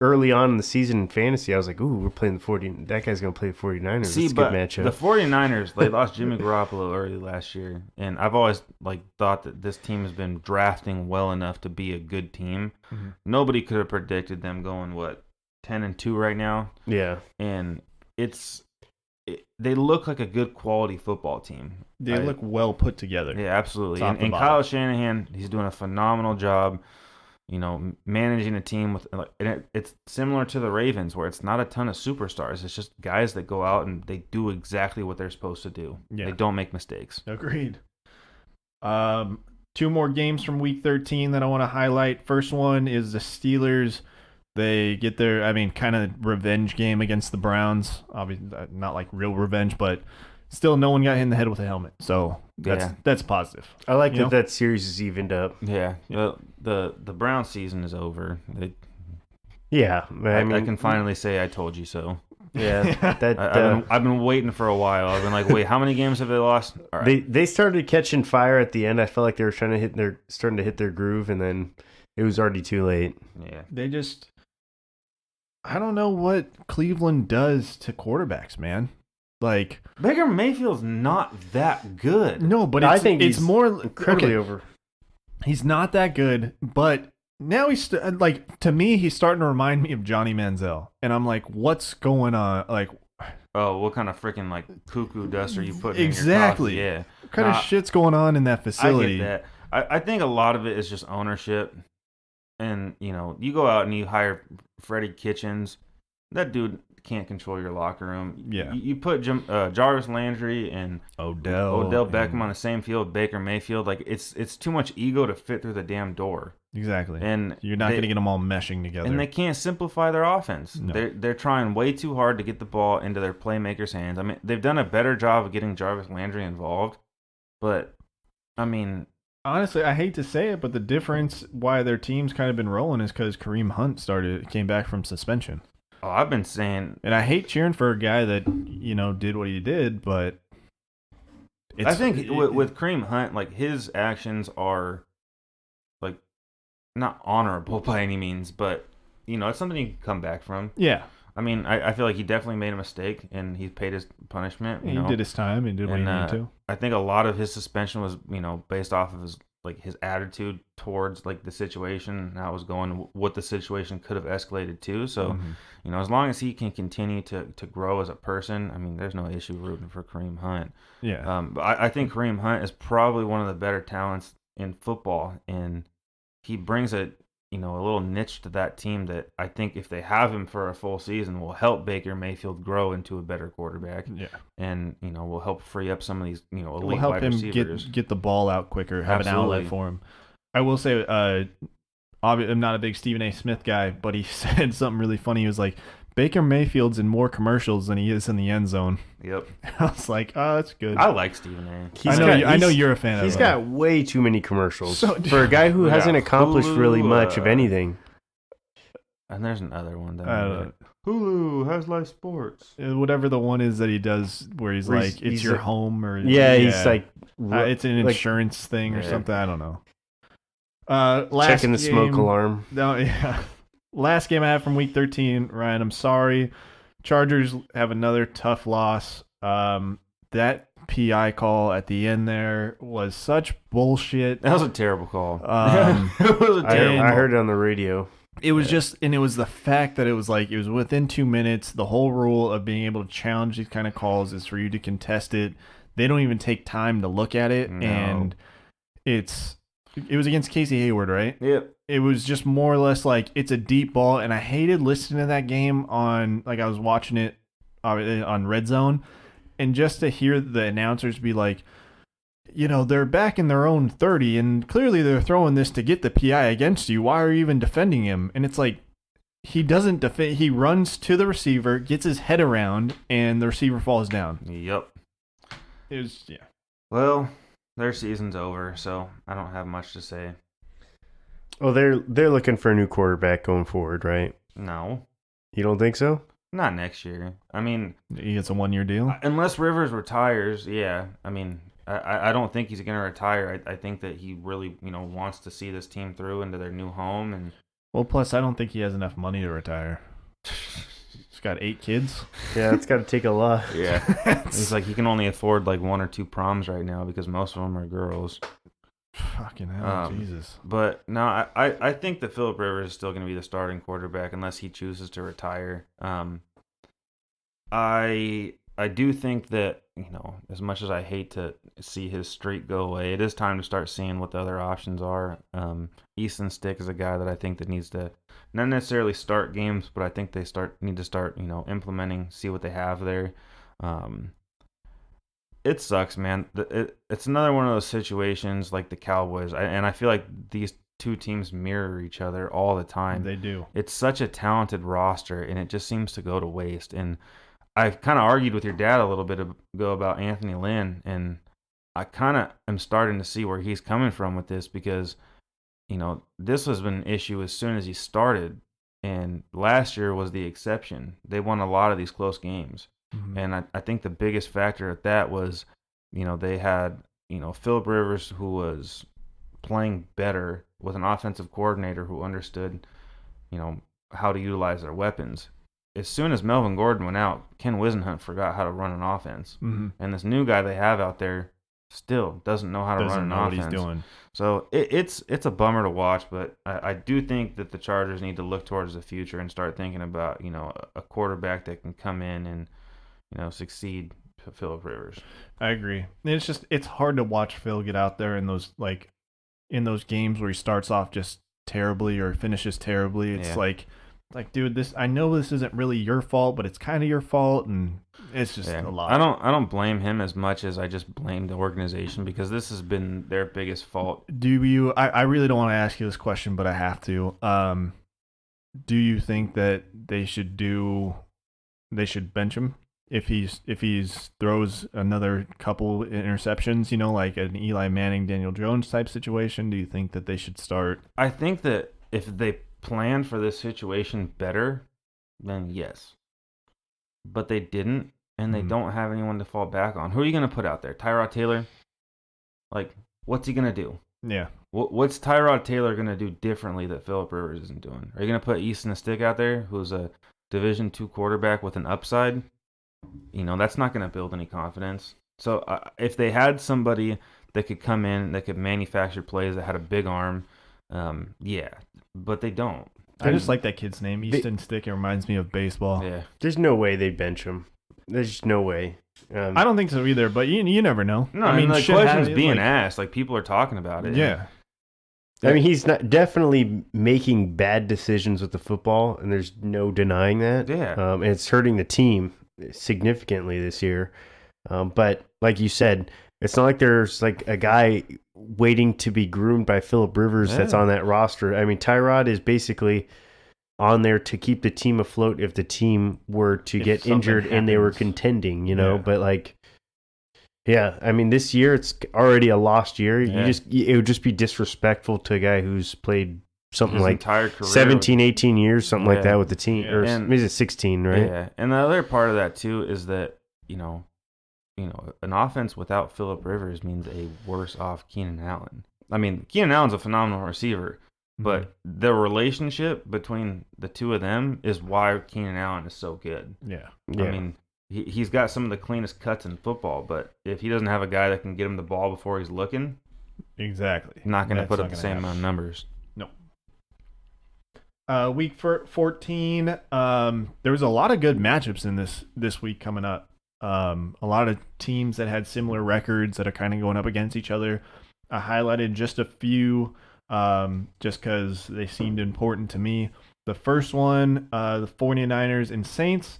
early on in the season in fantasy, I was like, ooh, we're playing the 40. That guy's going to play the 49ers. See, It's a but good matchup. the 49ers, they lost Jimmy Garoppolo early last year, and I've always thought that this team has been drafting well enough to be a good team. Mm-hmm. Nobody could have predicted them going 10-2 right now, Yeah. and they look like a good quality football team. They look well put together. Yeah, absolutely. Top to And bottom. Kyle Shanahan, he's doing a phenomenal job. Managing a team it's similar to the Ravens, where it's not a ton of superstars. It's just guys that go out and they do exactly what they're supposed to do. Yeah. They don't make mistakes. Agreed. 2 more games from Week 13 that I want to highlight. First one is the Steelers. They get their, kind of revenge game against the Browns. Obviously, not like real revenge, but still, no one got hit in the head with a helmet. So that's positive. I like that series is evened up. Yeah. The Brown season is over. Yeah. I can finally say I told you so. Yeah. I've been waiting for a while. I've been like, wait, how many games have they lost? All right. They started catching fire at the end. I felt like they were starting to hit their groove, and then it was already too late. Yeah. They just, I don't know what Cleveland does to quarterbacks, man. Like, Baker Mayfield's not that good. no, but I think it's he's more incredibly okay, over. He's not that good, but now he's to me, he's starting to remind me of Johnny Manziel, and I'm like, what's going on? Like, Oh, what kind of freaking cuckoo dust are you putting exactly? in your coffee? Yeah. What kind of shit's going on in that facility? I get that. I think a lot of it is just ownership. And, you go out and you hire Freddie Kitchens. That dude can't control your locker room. Yeah. You put Jarvis Landry and Odell Beckham on the same field with Baker Mayfield. Like, it's too much ego to fit through the damn door. Exactly. And you're not going to get them all meshing together. And they can't simplify their offense. No. They're trying way too hard to get the ball into their playmakers' hands. They've done a better job of getting Jarvis Landry involved. But, honestly, I hate to say it, but the difference why their team's kind of been rolling is because Kareem Hunt came back from suspension. Oh, I've been saying, and I hate cheering for a guy that did what he did, but I think with Kareem Hunt, his actions are not honorable by any means, but it's something you can come back from. Yeah, I feel like he definitely made a mistake and he paid his punishment. He did his time and did what he needed to. I think a lot of his suspension was based off of his attitude towards the situation and how it was going, what the situation could have escalated to. So, as long as he can continue to grow as a person, there's no issue rooting for Kareem Hunt. Yeah. But I think Kareem Hunt is probably one of the better talents in football, and he brings a little niche to that team that I think if they have him for a full season will help Baker Mayfield grow into a better quarterback. Yeah. And, will help free up some of these, elite will help wide him receivers. get the ball out quicker, have Absolutely. an outlet for him. I will say, I'm not a big Stephen A. Smith guy, but he said something really funny. He was like, Baker Mayfield's in more commercials than he is in the end zone. Yep. I was like, oh, that's good. I like Stephen A. I know you're a fan of him. He's got way too many commercials So- for a guy who Yeah, hasn't accomplished really Hulu, much of anything. And there's another one that I don't know. Hulu has live sports. Whatever the one is that he does where he's Where like, he's- it's he's your like- home or He's like it's an like insurance thing or Yeah. something. I don't know. Last checking the smoke game- alarm. No, yeah. Last game I have from Week 13, Ryan. I'm sorry. Chargers have another tough loss. That PI call at the end there was such bullshit. That was a terrible call. It was a terrible I heard it on the radio. It was just, and it was the fact that it was within 2 minutes. The whole rule of being able to challenge these kind of calls is for you to contest it. They don't even take time to look at it, No. and it was against Casey Hayward, right? Yep. It was just more or less like it's a deep ball, and I hated listening to that game on, I was watching it on Red Zone, and just to hear the announcers be like, they're back in their own 30, and clearly they're throwing this to get the PI against you. Why are you even defending him? And it's like, he doesn't defend. He runs to the receiver, gets his head around, and the receiver falls down. Yep. It was, yeah. Well, their season's over, so I don't have much to say. Oh, they're looking for a new quarterback going forward, right? No, You don't think so? not next year. He gets a 1-year deal. Unless Rivers retires, yeah. I don't think he's going to retire. I think that he really, wants to see this team through into their new home, and Well, plus I don't think he has enough money to retire. He's got 8 kids. Yeah, it's got to take a lot. Yeah. He's like, he can only afford like 1 or 2 proms right now because most of them are girls. Fucking hell, Jesus. But no, I think that Phillip Rivers is still going to be the starting quarterback unless he chooses to retire. I do think that, as much as I hate to see his streak go away, it is time to start seeing what the other options are. Easton Stick is a guy that I think that needs to not necessarily start games, but I think they need to start, implementing, see what they have there. It sucks, man. It's another one of those situations like the Cowboys, and I feel like these two teams mirror each other all the time. They do. It's such a talented roster, and it just seems to go to waste. And I've kind of argued with your dad a little bit ago about Anthony Lynn, and I kind of am starting to see where he's coming from with this because, this has been an issue as soon as he started, and last year was the exception. They won a lot of these close games. Mm-hmm. And I think the biggest factor at that was, they had, Phillip Rivers, who was playing better with an offensive coordinator who understood, how to utilize their weapons. As soon as Melvin Gordon went out, Ken Wisenhunt forgot how to run an offense. Mm-hmm. And this new guy they have out there still doesn't know how to run an offense. What he's doing. So it's a bummer to watch, but I do think that the Chargers need to look towards the future and start thinking about, a quarterback that can come in and, succeed Phillip Rivers. I agree. It's hard to watch Phil get out there in those games where he starts off just terribly or finishes terribly. It's like, dude, I know this isn't really your fault, but it's kind of your fault, and it's just a lot. I don't blame him as much as I just blame the organization because this has been their biggest fault. I really don't want to ask you this question, but I have to. Do you think that they should bench him if he's throws another couple interceptions, like an Eli Manning, Daniel Jones type situation? Do you think that they should start? I think that if they plan for this situation better, then yes. But they didn't, and they don't have anyone to fall back on. Who are you going to put out there? Tyrod Taylor? Like, what's he going to do? Yeah. What's Tyrod Taylor going to do differently that Phillip Rivers isn't doing? Are you going to put Easton Stick out there, who's a Division II quarterback with an upside? That's not going to build any confidence. So if they had somebody that could come in, that could manufacture plays, that had a big arm, yeah, but they don't. I just like that kid's name, Easton Stick. It reminds me of baseball. Yeah, there's no way they bench him. There's just no way. I don't think so either, but you never know. No, I mean, the question's being asked. Like, people are talking about it. Yeah. I mean, he's not definitely making bad decisions with the football, and there's no denying that. Yeah. And it's hurting the team significantly this year. But like you said, it's not like there's like a guy waiting to be groomed by Phillip Rivers that's on that roster. I mean, Tyrod is basically on there to keep the team afloat if the team were to get injured and they were contending, But like, yeah, I mean, this year it's already a lost year. Yeah. It would just be disrespectful to a guy who's played something like 17, 18 years, something like that with the team. Yeah. Or maybe it's 16, right? Yeah. And the other part of that too is that, an offense without Phillip Rivers means a worse off Keenan Allen. I mean, Keenan Allen's a phenomenal receiver, but the relationship between the two of them is why Keenan Allen is so good. Yeah. I mean, he's got some of the cleanest cuts in football, but if he doesn't have a guy that can get him the ball before he's looking, exactly, not going to put up the same amount of numbers. No. Week 14, there was a lot of good matchups in this week coming up. A lot of teams that had similar records that are kind of going up against each other. I highlighted just a few just because they seemed important to me. The first one, the 49ers and Saints.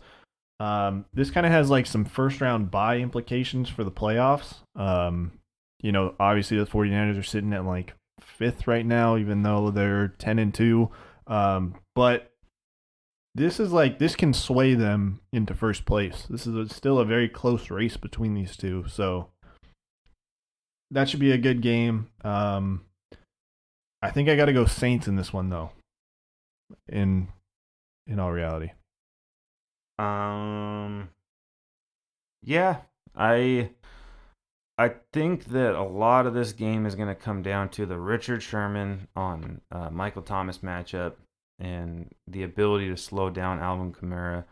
This kind of has like some first round bye implications for the playoffs. Obviously the 49ers are sitting at like 5th right now, even though they're 10-2. But this can sway them into first place. This is still a very close race between these two. So that should be a good game. I think I got to go Saints in this one though. In all reality. Yeah, I think that a lot of this game is going to come down to the Richard Sherman on Michael Thomas matchup. and the ability to slow down Alvin Kamara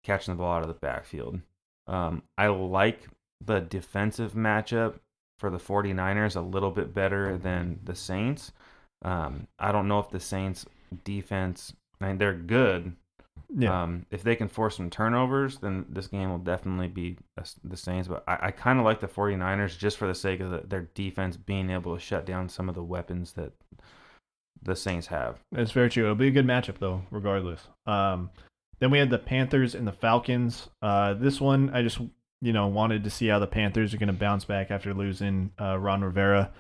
catching the ball out of the backfield. I like the defensive matchup for the 49ers a little bit better than the Saints. I don't know if the Saints defense, I mean, they're good. Yeah. If they can force some turnovers, then this game will definitely be the Saints. But I kind of like the 49ers just for the sake of their defense being able to shut down some of the weapons that the Saints have. That's very true. It'll be a good matchup, though, regardless. Then we had the Panthers and the Falcons. This one, I just wanted to see how the Panthers are going to bounce back after losing Ron Rivera.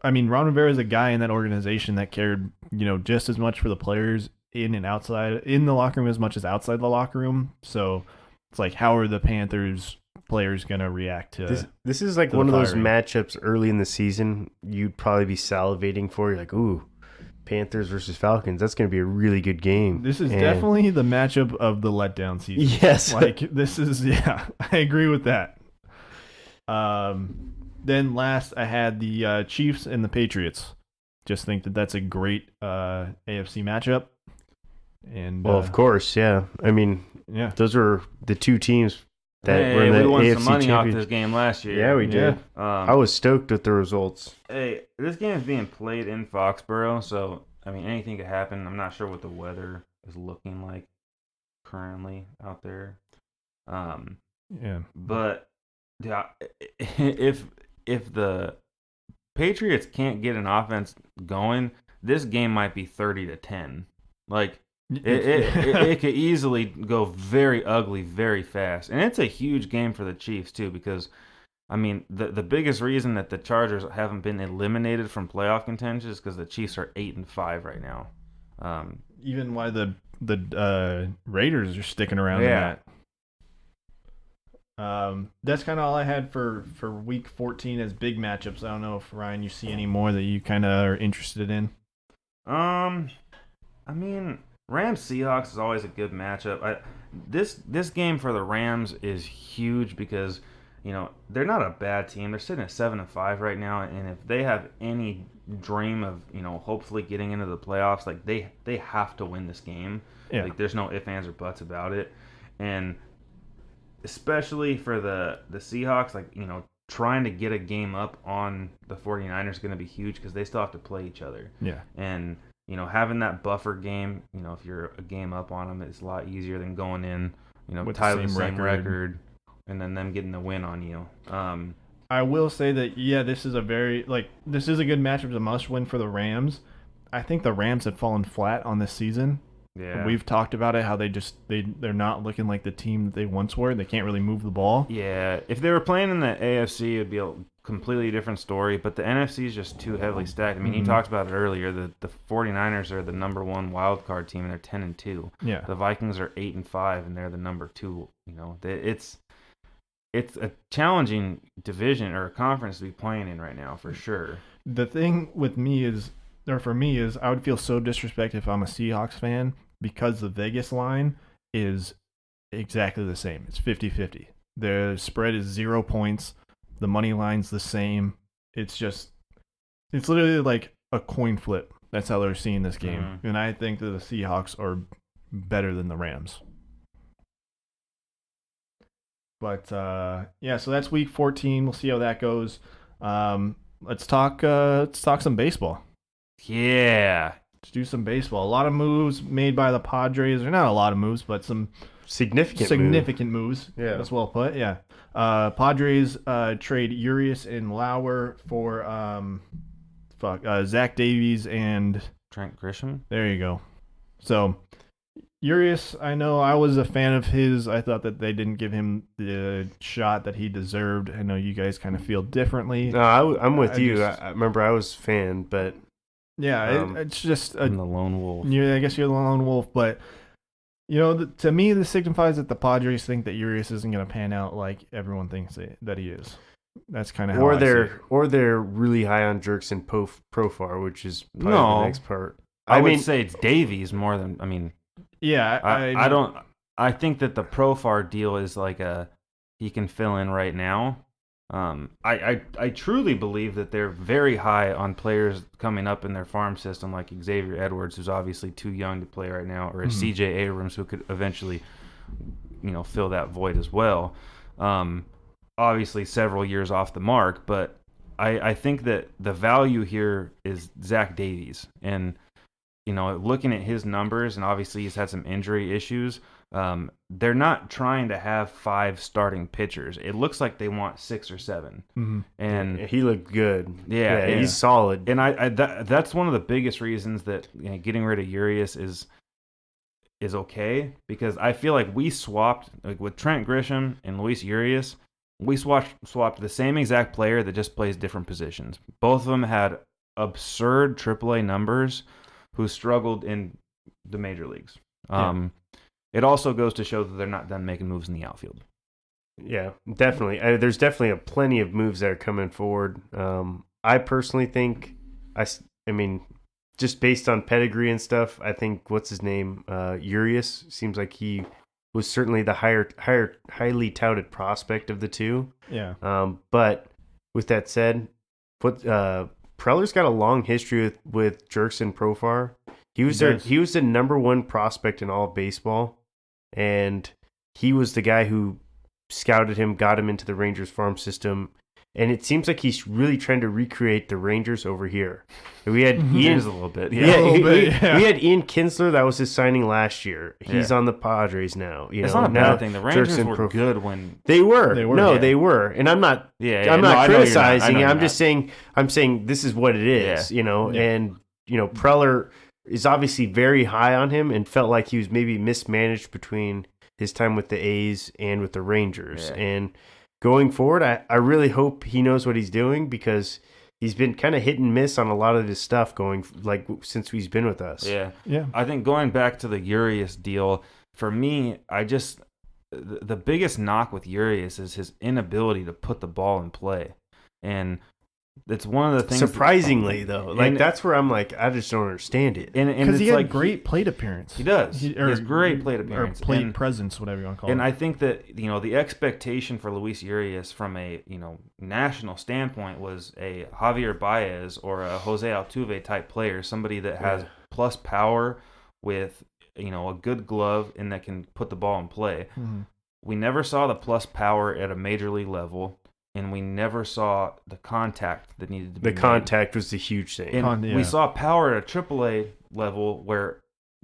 Ron Rivera is a guy in that organization that cared, just as much for the players in and outside in the locker room as much as outside the locker room. So it's like, how are the Panthers players going to react to this is like one of those matchups early in the season you'd probably be salivating for. You're like, ooh, Panthers versus Falcons. That's going to be a really good game. This is definitely the matchup of the letdown season. Yes. This is, I agree with that. Then last I had the Chiefs and the Patriots. Just think that that's a great AFC matchup. And well, of course, yeah. I mean, yeah, those were the two teams that were in the we won AFC some money off championship. this game last year. Yeah, we did. I was stoked with the results. Hey, this game is being played in Foxborough, so I mean anything could happen. I'm not sure what the weather is looking like currently out there. Yeah, but yeah, if the Patriots can't get an offense going, this game might be 30-10. Like it could easily go very ugly very fast, and it's a huge game for the Chiefs too, because I mean the biggest reason that the Chargers haven't been eliminated from playoff contention is because the Chiefs are 8-5 right now. Even why the Raiders are sticking around in that. That's kind of all I had for week 14 as big matchups. I don't know if Ryan, you see any more that you kind of are interested in. I mean, Rams Seahawks is always a good matchup. This game for the Rams is huge because they're not a bad team. They're sitting at 7-5 right now, and if they have any dream of hopefully getting into the playoffs, like they have to win this game. Yeah. Like there's no ifs, ands, or buts about it, and especially for the Seahawks, like trying to get a game up on the 49ers is going to be huge because they still have to play each other. Yeah. And having that buffer game, if you're a game up on them, it's a lot easier than going in, with tie the same record, and then them getting the win on you. I will say that this is a good matchup. It's a must win for the Rams. I think the Rams have fallen flat on this season. Yeah, we've talked about it, how they're not looking like the team that they once were. They can't really move the ball. Yeah, if they were playing in the AFC, it'd be a completely different story, but the NFC is just too heavily stacked. I mean, you talked about it earlier. The 49ers are the number one wild card team, and they're 10-2. Yeah. The Vikings are 8-5, and they're the number 2. It's a challenging division or a conference to be playing in right now, for sure. The thing with me is, for me, I would feel so disrespected if I'm a Seahawks fan because the Vegas line is exactly the same. It's 50-50. The spread is 0 points. The money line's the same. It's literally like a coin flip. That's how they're seeing this game. Mm-hmm. And I think that the Seahawks are better than the Rams. But, so that's week 14. We'll see how that goes. Let's talk some baseball. Yeah. Let's do some baseball. A lot of moves made by the Padres. Or not a lot of moves, but some significant moves. Yeah. That's well put. Yeah. Padres trade Urias and Lauer for Zach Davies and Trent Grisham. There you go. So Urias, I know I was a fan of his. I thought that they didn't give him the shot that he deserved. I know you guys kind of feel differently. No, I'm with you. I remember I was a fan, but yeah, it's just I'm the lone wolf. Yeah, I guess you're the lone wolf, but to me, this signifies that the Padres think that Urias isn't going to pan out like everyone thinks that he is. That's kind of how I see it. Or they're really high on Jerks and Profar, which is probably the next part. I would say it's Davies more than Yeah, I don't. I think that the Profar deal is like he can fill in right now, I truly believe that they're very high on players coming up in their farm system, like Xavier Edwards, who's obviously too young to play right now, or CJ Abrams, who could eventually, fill that void as well. Obviously, several years off the mark, but I think that the value here is Zach Davies, and looking at his numbers, and obviously he's had some injury issues. They're not trying to have 5 starting pitchers. It looks like they want 6 or 7. Mm-hmm. And he looked good. Yeah, he's solid. And that's one of the biggest reasons that getting rid of Urias is okay, because I feel like we swapped, like with Trent Grisham and Luis Urias, we swapped the same exact player that just plays different positions. Both of them had absurd AAA numbers who struggled in the major leagues. It also goes to show that they're not done making moves in the outfield. Yeah, definitely. There's definitely plenty of moves that are coming forward. I personally think, I mean, just based on pedigree and stuff, I think, what's his name? Urias seems like he was certainly the highly touted prospect of the two. Yeah. But with that said, Preller's got a long history with Jurickson Profar. He was the number 1 prospect in all of baseball, and he was the guy who scouted him, got him into the Rangers farm system, and it seems like he's really trying to recreate the Rangers over here. We had Ian a little bit, we had Ian Kinsler. That was his signing last year. He's on the Padres now. It's not a bad thing. The Rangers were good when they were. They were. And I'm not. I'm not criticizing. I'm just saying. I'm saying this is what it is. And Preller is obviously very high on him, and felt like he was maybe mismanaged between his time with the A's and with the Rangers. And going forward, I really hope he knows what he's doing, because he's been kind of hit and miss on a lot of his stuff since he's been with us. Yeah. I think going back to the Urias deal, for me, the biggest knock with Urias is his inability to put the ball in play. And it's one of the things. Surprisingly, though, that's where I'm like, I just don't understand it. Because he had great plate appearance. He does. He has great plate appearance. Or plate presence, whatever you want to call it. And I think that, the expectation for Luis Urias from a, national standpoint was a Javier Baez or a Jose Altuve type player, somebody that has plus power with, a good glove and that can put the ball in play. Mm-hmm. We never saw the plus power at a major league level. And we never saw the contact that needed to be made. The contact was the huge thing. And we saw power at a AAA level where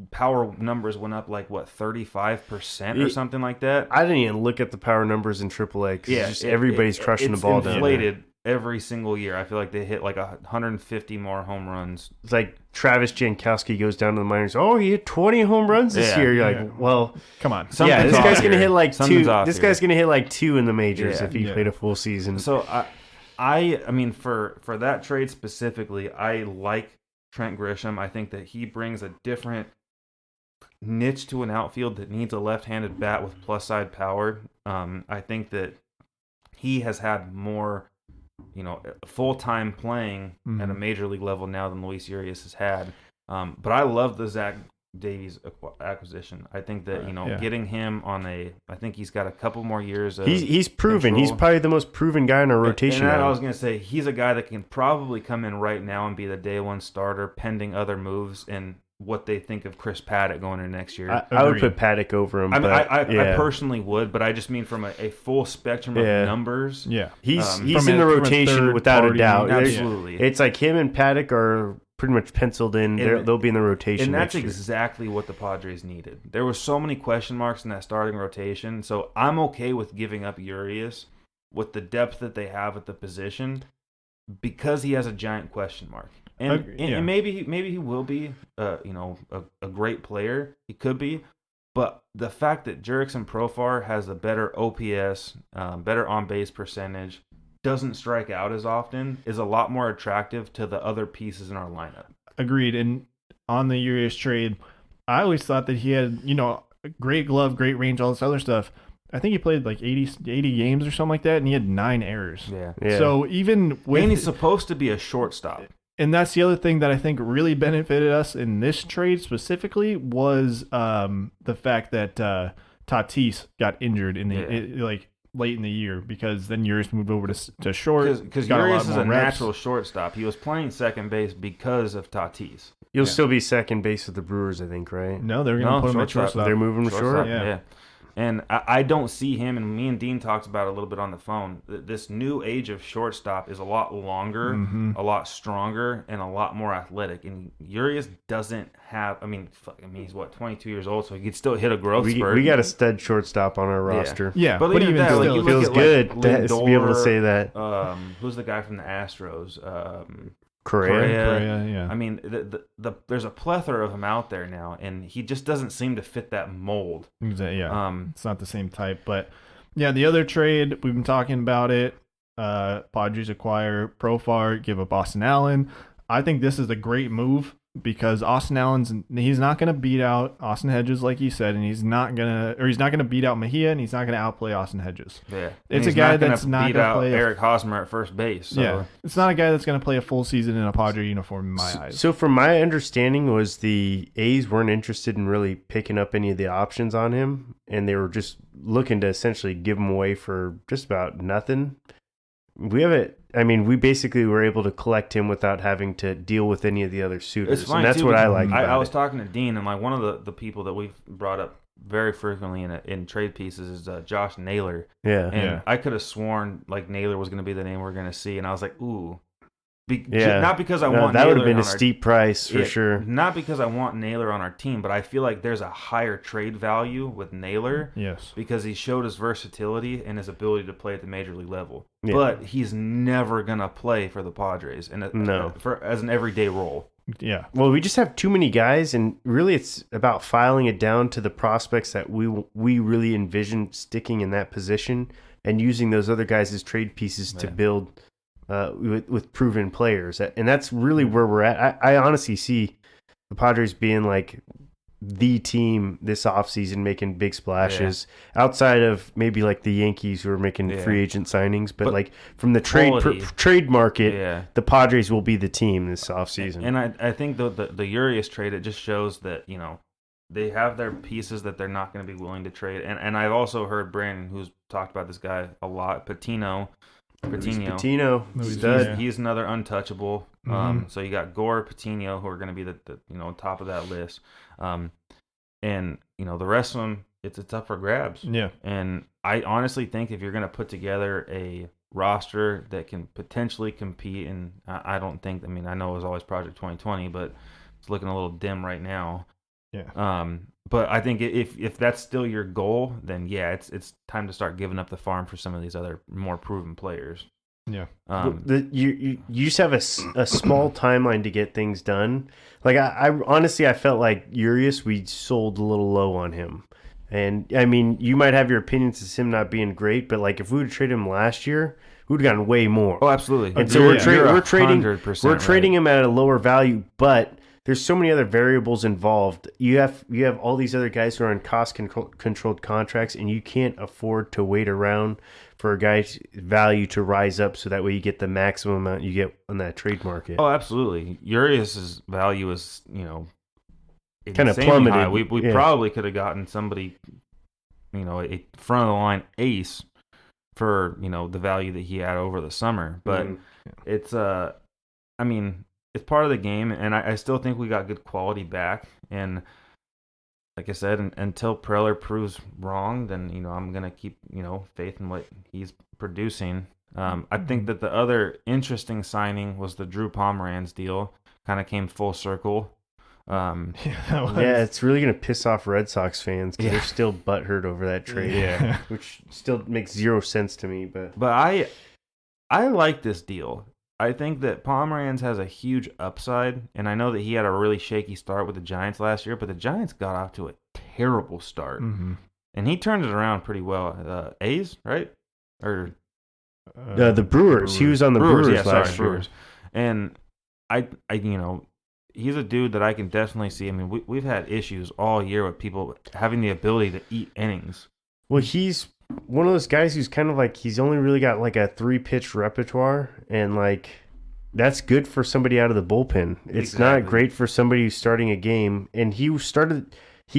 power numbers went up 35% or something like that. I didn't even look at the power numbers in AAA because everybody's crushing the ball down there. It's inflated every single year. I feel like they hit 150 more home runs. It's like Travis Jankowski goes down to the minors. Oh, he hit 20 home runs this year. You're like, well, come on. This guy's going to hit 2. This guy's going to hit 2 in the majors if he played a full season. So I mean, for that trade specifically, I like Trent Grisham. I think that he brings a different niche to an outfield that needs a left-handed bat with plus side power. I think that he has had more full-time playing at a major league level now than Luis Urias has had. But I love the Zach Davies acquisition. I think that, getting him on I think he's got a couple more years of He's proven. control. He's probably the most proven guy in our rotation. And I was going to say, he's a guy that can probably come in right now and be the day one starter pending other moves and what they think of Chris Paddock going into next year. I would put Paddock over him. I personally would, but I just mean from a full spectrum of numbers. Yeah. He's in the rotation without a doubt. Absolutely. It's like him and Paddock are pretty much penciled in. They'll be in the rotation. And that's next year. exactly what the Padres needed. There were so many question marks in that starting rotation, so I'm okay with giving up Urias with the depth that they have at the position because he has a giant question mark. And maybe he will be a great player. He could be. But the fact that Jurickson Profar has a better OPS, better on-base percentage, doesn't strike out as often, is a lot more attractive to the other pieces in our lineup. Agreed. And on the Urias trade, I always thought that he had, a great glove, great range, all this other stuff. I think he played 80 games or something like that, and he had 9 errors. Yeah. So even with... And he's supposed to be a shortstop. And that's the other thing that I think really benefited us in this trade specifically was the fact that Tatis got injured in the late in the year because then Urias moved over to short. Because got Urias lot is more a reps. natural shortstop. He was playing second base because of Tatis. You'll still be second base with the Brewers, I think, right? No, they're going to put him at shortstop. They're moving with short? Yeah. And I don't see him, and me and Dean talked about it a little bit on the phone. This new age of shortstop is a lot longer, a lot stronger, and a lot more athletic. And Urias doesn't have. I mean, he's what 22 years old, so he could still hit a growth spurt. We got a stud shortstop on our roster. Yeah, but even that, still, like, it feels good to be able to say that. Who's the guy from the Astros? Correa. Yeah. I mean, there's a plethora of them out there now, and he just doesn't seem to fit that mold. Yeah, it's not the same type. But, yeah, the other trade, we've been talking about it. Padres acquire Profar, give up Austin Allen. I think this is a great move because Austin Allen's he's not going to beat out Austin Hedges like you said, and he's not going to beat out Mejia, and he's not going to outplay Austin Hedges. Yeah, it's a guy that's not going to play Eric Hosmer at first base. So. Yeah, it's not a guy that's going to play a full season in a Padre uniform in my eyes. So from my understanding was the A's weren't interested in really picking up any of the options on him, and they were just looking to essentially give him away for just about nothing. We basically were able to collect him without having to deal with any of the other suitors. It's fine and that's too, what I like about I was it. talking to Dean, and like one of the people that we've brought up very frequently in trade pieces is Josh Naylor. Yeah. And I could have sworn like Naylor was going to be the name we're going to see, and I was like, ooh. Yeah. Not because I want that Naylor would have been on a steep price for sure. Not because I want Naylor on our team, but I feel like there's a higher trade value with Naylor. Yes. Because he showed his versatility and his ability to play at the major league level. Yeah. But he's never going to play for the Padres as an everyday role. Yeah. Well, we just have too many guys, and really it's about filing it down to the prospects that we really envision sticking in that position and using those other guys as trade pieces to build with proven players. And that's really where we're at. I honestly see the Padres being like the team this offseason making big splashes outside of maybe like the Yankees who are making free agent signings. But like from the trade market, the Padres will be the team this offseason. And I think the Urias trade, it just shows that, they have their pieces that they're not going to be willing to trade. And I've also heard Brandon, who's talked about this guy a lot, Patino. He's another untouchable. So you got Gore, Patino, who are going to be the top of that list. And the rest of them, it's up for grabs. Yeah. And I honestly think if you're going to put together a roster that can potentially compete, and I don't think, I know it was always Project 2020, but it's looking a little dim right now. Yeah. But I think if that's still your goal, then it's time to start giving up the farm for some of these other more proven players. Yeah. You just have a small timeline to get things done. Like I honestly, I felt like Urias, we sold a little low on him. And you might have your opinions as him not being great, but like if we would have traded him last year, we would have gotten way more. Oh, absolutely. And so we're trading him at a lower value, but there's so many other variables involved. You have all these other guys who are on cost-controlled contracts, and you can't afford to wait around for a guy's value to rise up so that way you get the maximum amount you get on that trade market. Oh, absolutely. Urias's value is, kind of plummeted. High. We probably could have gotten somebody, a front-of-the-line ace for, the value that he had over the summer. But it's it's part of the game, and I still think we got good quality back. And like I said, until Preller proves wrong, then I'm gonna keep faith in what he's producing. I think that the other interesting signing was the Drew Pomeranz deal. Kind of came full circle. It's really gonna piss off Red Sox fans because they're still butthurt over that trade. Which still makes zero sense to me. But I like this deal. I think that Pomeranz has a huge upside, and I know that he had a really shaky start with the Giants last year, but the Giants got off to a terrible start, and he turned it around pretty well. A's, right? Or the Brewers. He was on the Brewers last year. Brewers. And I he's a dude that I can definitely see. We've had issues all year with people having the ability to eat innings. Well, he's one of those guys who's kind of like he's only really got like a 3-pitch repertoire, and like that's good for somebody out of the bullpen. It's not great for somebody who's starting a game. And he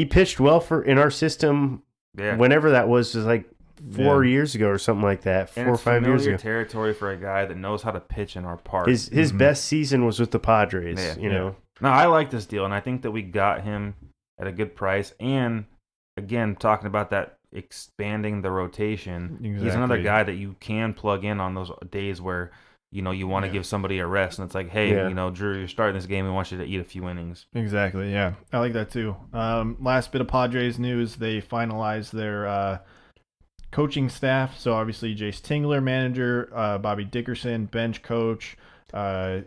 pitched well in our system. Whenever that was like 4 years ago or something like that. And 4 or it's 5 years familiar ago. territory for a guy that knows how to pitch in our park. His best season was with the Padres. You know. No, I like this deal, and I think that we got him at a good price. And again, talking about that expanding the rotation, he's another guy that you can plug in on those days where you want to give somebody a rest, and it's like, hey, Drew, you're starting this game. We want you to eat a few innings. Exactly. Yeah, I like that too. Last bit of Padres news: they finalized their coaching staff. So obviously, Jace Tingler, manager; Bobby Dickerson, bench coach;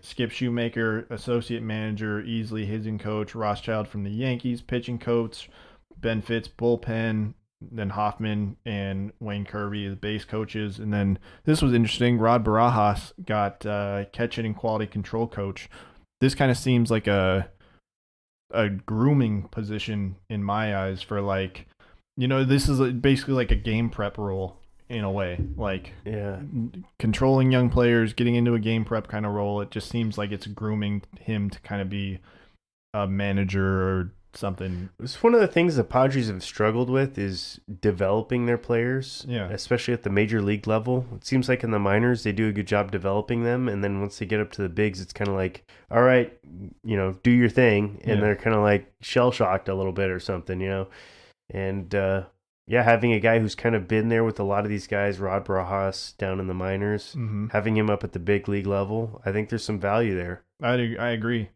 Skip Shoemaker, associate manager; Easley, hitting coach; Rothschild from the Yankees, pitching coach; Ben Fitz, bullpen; then Hoffman and Wayne Kirby, the base coaches. And then this was interesting. Rod Barajas got catch hitting quality control coach. This kind of seems like a grooming position in my eyes for this is basically like a game prep role in a way. Controlling young players, getting into a game prep kind of role. It just seems like it's grooming him to kind of be a manager or something. It's one of the things the Padres have struggled with is developing their players, especially at the major league level. It seems like in the minors they do a good job developing them, and then once they get up to the bigs, it's kind of like, all right, do your thing, and they're kind of like shell shocked a little bit or something, And having a guy who's kind of been there with a lot of these guys, Rod Barajas down in the minors, having him up at the big league level, I think there's some value there. I agree.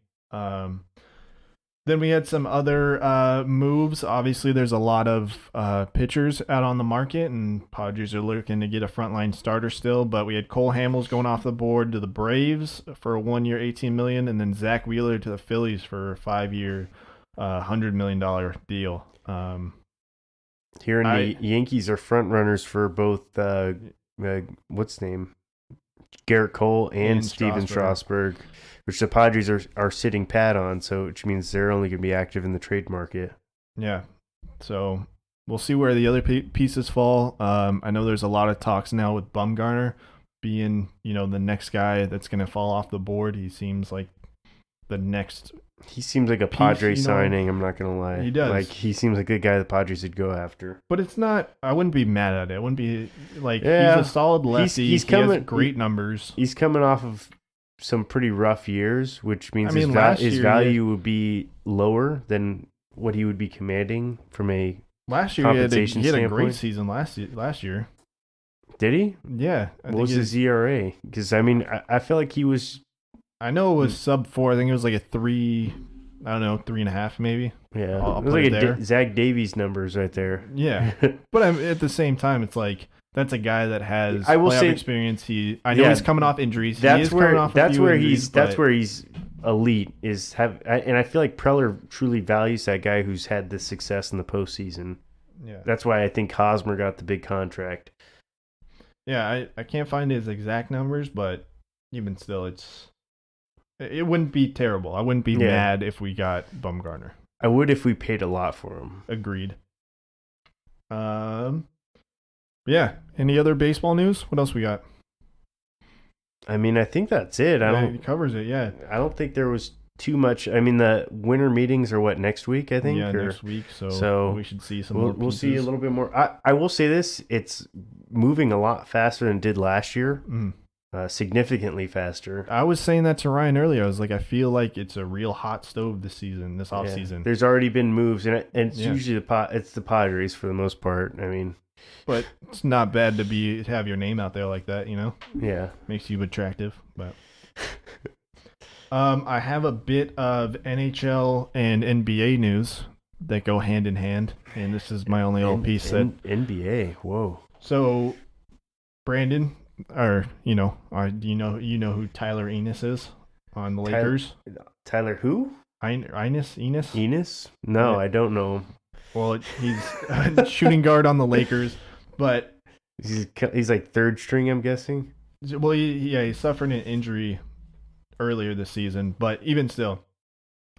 Then we had some other moves. Obviously, there's a lot of pitchers out on the market, and Padres are looking to get a frontline starter still. But we had Cole Hamels going off the board to the Braves for a 1 year, $18 million, and then Zach Wheeler to the Phillies for a 5 year, $100 million deal. Here in the Yankees are front runners for both what's his name, Garrett Cole and Steven Strasburg, which the Padres are sitting pat on, so which means they're only going to be active in the trade market. Yeah, so we'll see where the other pieces fall. I know there's a lot of talks now with Bumgarner being the next guy that's going to fall off the board. He seems like the next. He seems like a Padre signing. I'm not gonna lie. He does. He seems like the guy the Padres would go after. But it's not. I wouldn't be mad at it. I wouldn't be he's a solid lefty. He has great numbers. He's coming off of some pretty rough years, which means his value would be lower than what he would be commanding from a compensation he had standpoint. A great season last year. Did he? Yeah. What was his ERA? Because I feel like he was. I know it was sub 4. I think it was like a 3. I don't know, 3.5 maybe. Yeah, I'll it was like a Zach Davies numbers right there. Yeah, but at the same time, it's like that's a guy that has playoff experience. I know he's coming off injuries. That's where he's elite. And I feel like Preller truly values that guy who's had this success in the postseason. Yeah, that's why I think Hosmer got the big contract. Yeah, I can't find his exact numbers, but even still, it wouldn't be terrible. I wouldn't be mad if we got Bumgarner. I would if we paid a lot for him. Agreed. Yeah. Any other baseball news? What else we got? I mean, I think that's it. It covers it, yeah. I don't think there was too much. I mean, the winter meetings are next week, I think? Yeah, next week. So we should see some more pieces. We'll see a little bit more. I will say this. It's moving a lot faster than it did last year. Significantly faster. I was saying that to Ryan earlier. I was like, I feel like it's a real hot stove this off season. There's already been moves, and it's usually the Padres for the most part. I mean, but it's not bad to have your name out there like that, Yeah, makes you attractive. But I have a bit of NHL and NBA news that go hand in hand, and this is my only little piece. NBA. Whoa. So, Brandon. Or you know who Tyler Enos is on the Lakers? Tyler who? Enos? Enos? No, I don't know him. Well, he's a shooting guard on the Lakers, but he's like third string, I'm guessing. Well, he suffered an injury earlier this season, but even still.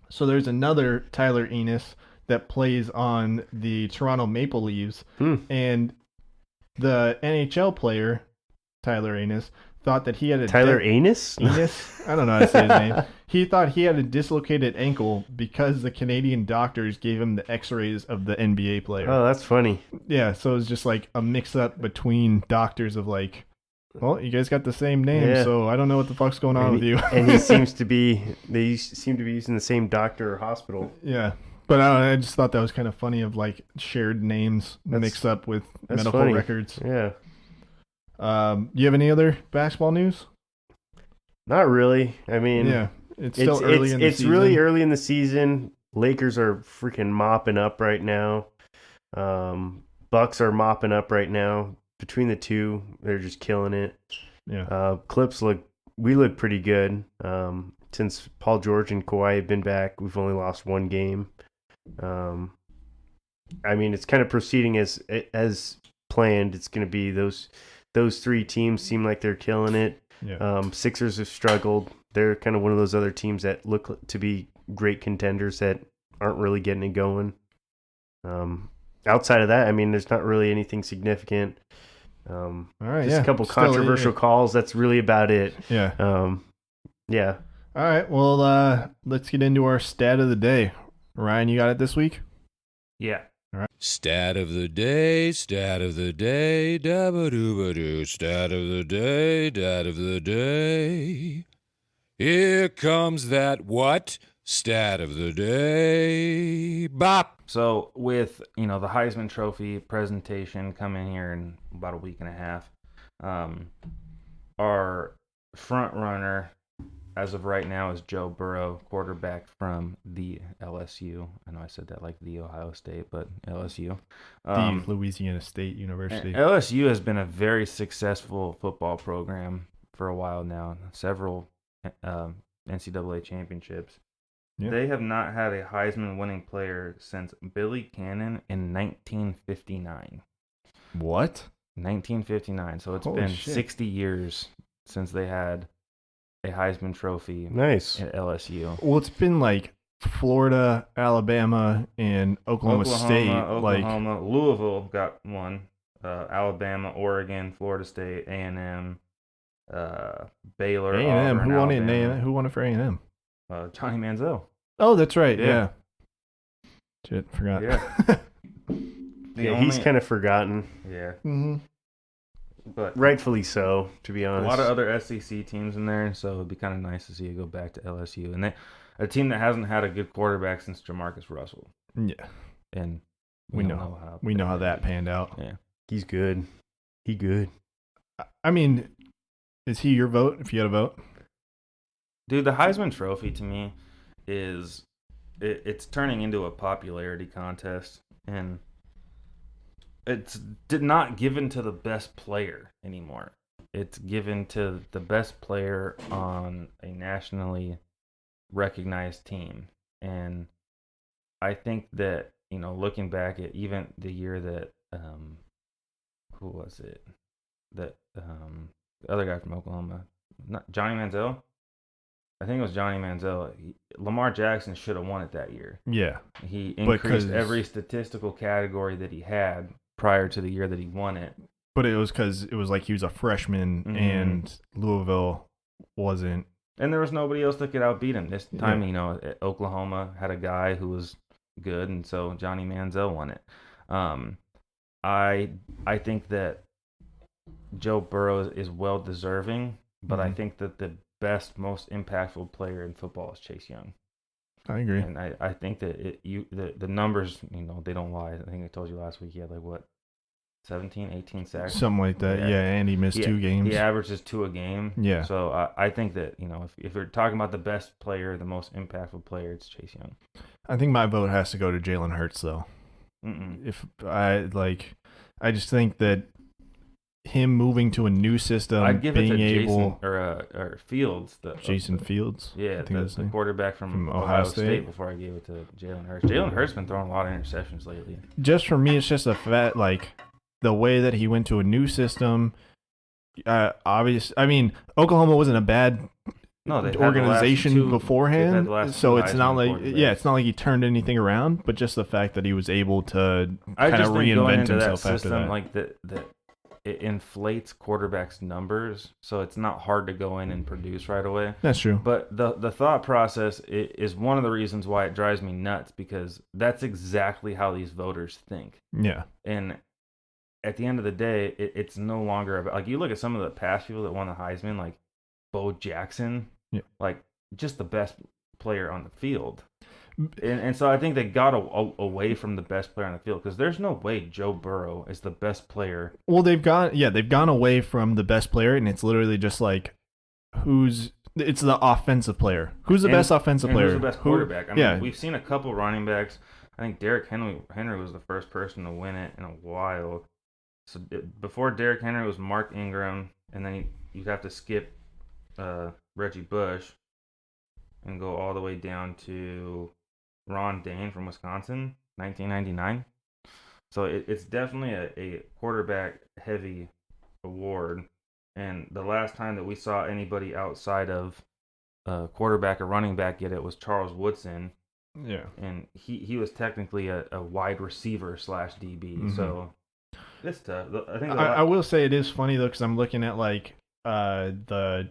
So there's another Tyler Enos that plays on the Toronto Maple Leafs, and the NHL player Tyler Enos thought that he had a Tyler Anus? Enos? I don't know how to say his name. He thought he had a dislocated ankle because the Canadian doctors gave him the x-rays of the NBA player. Oh, that's funny. Yeah, so it was just like a mix-up between doctors of like, well, you guys got the same name, Yeah. so I don't know what the fuck's going on with you. And they seem to be using the same doctor or hospital. Yeah. But I just thought that was kind of funny of like shared names mixed up with medical funny. records. Yeah. You have any other basketball news? Not really. I mean, Yeah. It's still early in the it's season. really early in the season. Lakers are freaking mopping up right now. Bucks are mopping up right now. Between the two, they're just killing it. Yeah. We look pretty good. Since Paul George and Kawhi have been back, we've only lost one game. I mean, it's kind of proceeding as planned. It's going to be those three teams seem like they're killing it. Yeah. Sixers have struggled. They're kind of one of those other teams that look to be great contenders that aren't really getting it going. Outside of that, I mean, there's not really anything significant. All right. Just a couple controversial calls. That's really about it. Yeah. Yeah. All right. Well, let's get into our stat of the day. Ryan, you got it this week? Yeah. Stat of the day, dabba-dooba-doo, stat of the day, dat of the day. Here comes that what? Stat of the day. Bop. So with, the Heisman Trophy presentation coming here in about a week and a half, our front runner as of right now is Joe Burrow, quarterback from the LSU. I know I said that like the Ohio State, but LSU. The Louisiana State University. LSU has been a very successful football program for a while now. Several NCAA championships. Yeah. They have not had a Heisman winning player since Billy Cannon in 1959. What? 1959. So it's Holy been shit. 60 years since they had a Heisman Trophy Nice. at LSU. Well, it's been like Florida, Alabama, and Oklahoma State. Oklahoma, Louisville got one. Alabama, Oregon, Florida State, A&M, Baylor, A&M. Auburn, Who won it in Alabama. A&M? Who won it for A&M? Johnny Manziel. Oh, that's right. Yeah. Yeah. Shit, forgot. Yeah. He's kind of forgotten. Yeah. Mm-hmm. But Rightfully so, to be a honest. lot of other SEC teams in there, so it'd be kind of nice to see it go back to LSU. And a team that hasn't had a good quarterback since Jamarcus Russell. Yeah. And We know how that panned out. Yeah. He's good. He good. I mean, is he your vote if you had a vote? Dude, the Heisman Trophy to me is it's turning into a popularity contest, and it's not given to the best player anymore. It's given to the best player on a nationally recognized team. And I think that, looking back at even the year that who was it? That the other guy from Oklahoma, not Johnny Manziel. I think it was Johnny Manziel. Lamar Jackson should have won it that year. Yeah. He increased every statistical category that he had prior to the year that he won it. But it was because it was like he was a freshman and Louisville wasn't. And there was nobody else that could outbeat him. This time, Oklahoma had a guy who was good, and so Johnny Manziel won it. I think that Joe Burrow is well deserving, but I think that the best, most impactful player in football is Chase Young. I agree. And I think that the numbers, they don't lie. I think I told you last week he had 17, 18 sacks? Something like that. Yeah, and he missed 2 games. He averages 2 a game. Yeah. So I think that, if you're talking about the best player, the most impactful player, it's Chase Young. I think my vote has to go to Jalen Hurts, though. If I just think that him moving to a new system, I'd give being it to able, Jason or Fields. Jason Fields. Yeah, I think the quarterback from Ohio State. State. Before I gave it to Jalen Hurts. Jalen Hurts been throwing a lot of interceptions lately. Just for me, it's just a fact, the way that he went to a new system. Obvious. I mean, Oklahoma wasn't a bad organization beforehand, so it's not like it's not like he turned anything around, but just the fact that he was able to kind of reinvent himself after that. Like that it inflates quarterbacks' numbers, so it's not hard to go in and produce right away. That's true. But the thought process is one of the reasons why it drives me nuts, because that's exactly how these voters think. Yeah. And at the end of the day, it's no longer about, like, you look at some of the past people that won the Heisman, like Bo Jackson, like just the best player on the field. And so I think they got away from the best player on the field, because there's no way Joe Burrow is the best player. Well, they've gone away from the best player, and it's literally just like it's the offensive player. Who's the best offensive player? Who's the best quarterback? I mean, we've seen a couple running backs. I think Derrick Henry was the first person to win it in a while. So before Derrick Henry was Mark Ingram, and then you'd have to skip Reggie Bush and go all the way down to Ron Dane from Wisconsin, 1999. So it's definitely a quarterback-heavy award. And the last time that we saw anybody outside of quarterback or running back get it was Charles Woodson. Yeah. And he was technically a wide receiver / DB. Mm-hmm. So it's tough. I will say it is funny, though, because I'm looking at, like, the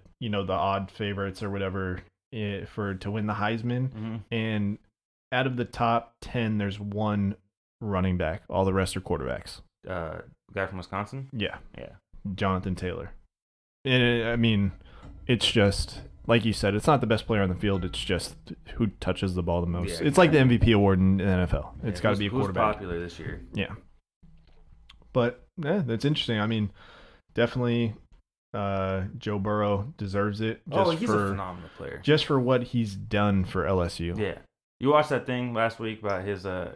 odd favorites or whatever to win the Heisman. Mm-hmm. And out of the top 10, there's one running back. All the rest are quarterbacks. Guy from Wisconsin? Yeah. Yeah. Jonathan Taylor. And I mean, it's just, like you said, it's not the best player on the field. It's just who touches the ball the most. Yeah, it's like the MVP award in the NFL. It's got to be a quarterback. Who's popular this year? Yeah. But, that's interesting. I mean, definitely Joe Burrow deserves it. He's a phenomenal player. Just for what he's done for LSU. Yeah. You watched that thing last week about his, coming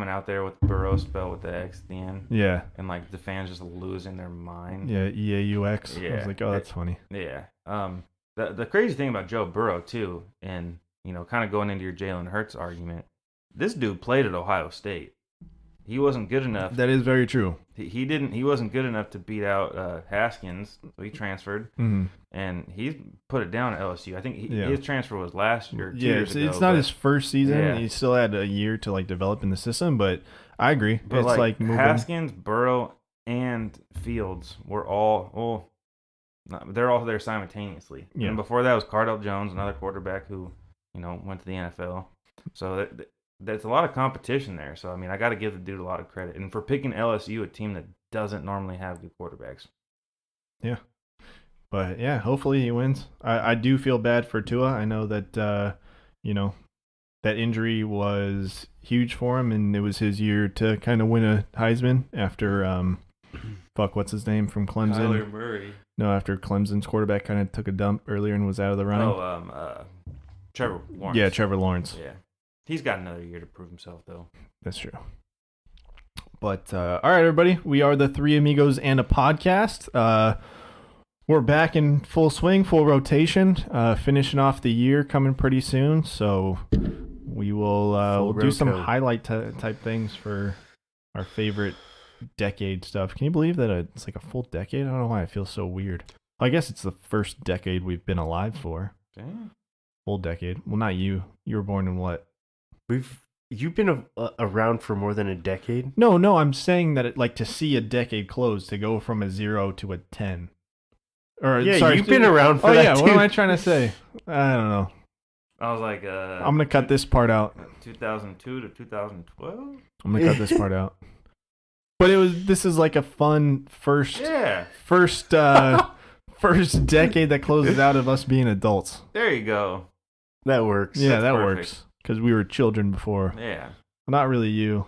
out there with Burrow spelled with the X at the end. Yeah. And, like, the fans just losing their mind. Yeah, EAUX. Yeah. I was like, oh, that's funny. Yeah. The crazy thing about Joe Burrow, too, and, kind of going into your Jalen Hurts argument, this dude played at Ohio State. He wasn't good enough. That is very true. He wasn't good enough to beat out Haskins, so he transferred, and he put it down at LSU. I think his transfer was last year. 2 years ago, it's not his first season. Yeah. He still had a year to, like, develop in the system, but I agree. But it's like moving. Haskins, Burrow, and Fields were all they're all there simultaneously. Yeah. And before that was Cardell Jones, another quarterback who went to the NFL. So there's a lot of competition there. So, I mean, I got to give the dude a lot of credit. And for picking LSU, a team that doesn't normally have good quarterbacks. Yeah. But, yeah, hopefully he wins. I do feel bad for Tua. I know that, that injury was huge for him, and it was his year to kind of win a Heisman after, what's his name from Clemson? Kyler Murray. No, after Clemson's quarterback kind of took a dump earlier and was out of the running. Trevor Lawrence. Yeah, Trevor Lawrence. Yeah. He's got another year to prove himself, though. That's true. But, all right, everybody. We are the Three Amigos and a Podcast. We're back in full swing, full rotation, finishing off the year, coming pretty soon. So we will we'll do some highlight type things for our favorite decade stuff. Can you believe that it's like a full decade? I don't know why it feels so weird. I guess it's the first decade we've been alive for. Damn. Full decade. Well, not you. You were born in what? You've been around for more than a decade? No, I'm saying that to see a decade close, to go from a 0 to a 10. Or sorry, you've been around for that too. What am I trying to say? I don't know. I was like, I'm going to cut this part out. 2002 to 2012? I'm going to cut this part out. But this is like a fun first decade that closes out of us being adults. There you go. That works. Yeah, that works. Because we were children before. Yeah. Not really you.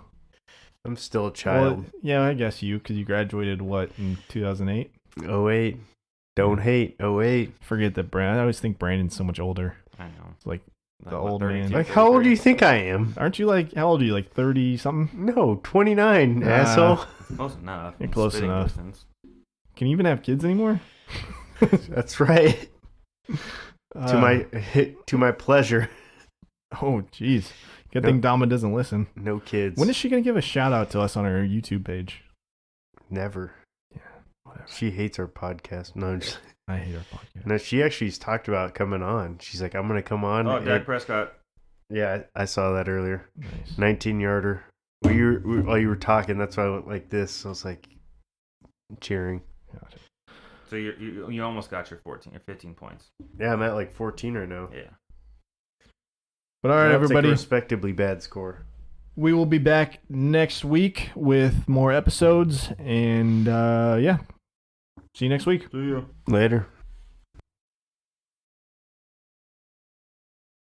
I'm still a child. Well, yeah, I guess you, because you graduated, in 2008? 08. Don't hate. 08. Forget that Brandon. I always think Brandon's so much older. I know. It's like the old man. Like, how old do you think I am? Aren't you how old are you? 30-something? No, 29, asshole. Close enough. You're close enough. Distance. Can you even have kids anymore? That's right. To my pleasure. Oh, jeez. Good thing Dama doesn't listen. No kids. When is she going to give a shout out to us on our YouTube page? Never. Yeah, whatever. She hates our podcast. No, I hate our podcast. No, she actually's talked about coming on. She's like, I'm going to come on. Oh, Dak Prescott. Yeah, I saw that earlier. Nice. 19-yarder. While you were talking, that's why I went like this. I was like, cheering. So you almost got your 14 or 15 points. Yeah, I'm at like 14 right now. Yeah. But all right, That's everybody. like a respectably bad score. We will be back next week with more episodes. And, yeah. See you next week. See ya. Later.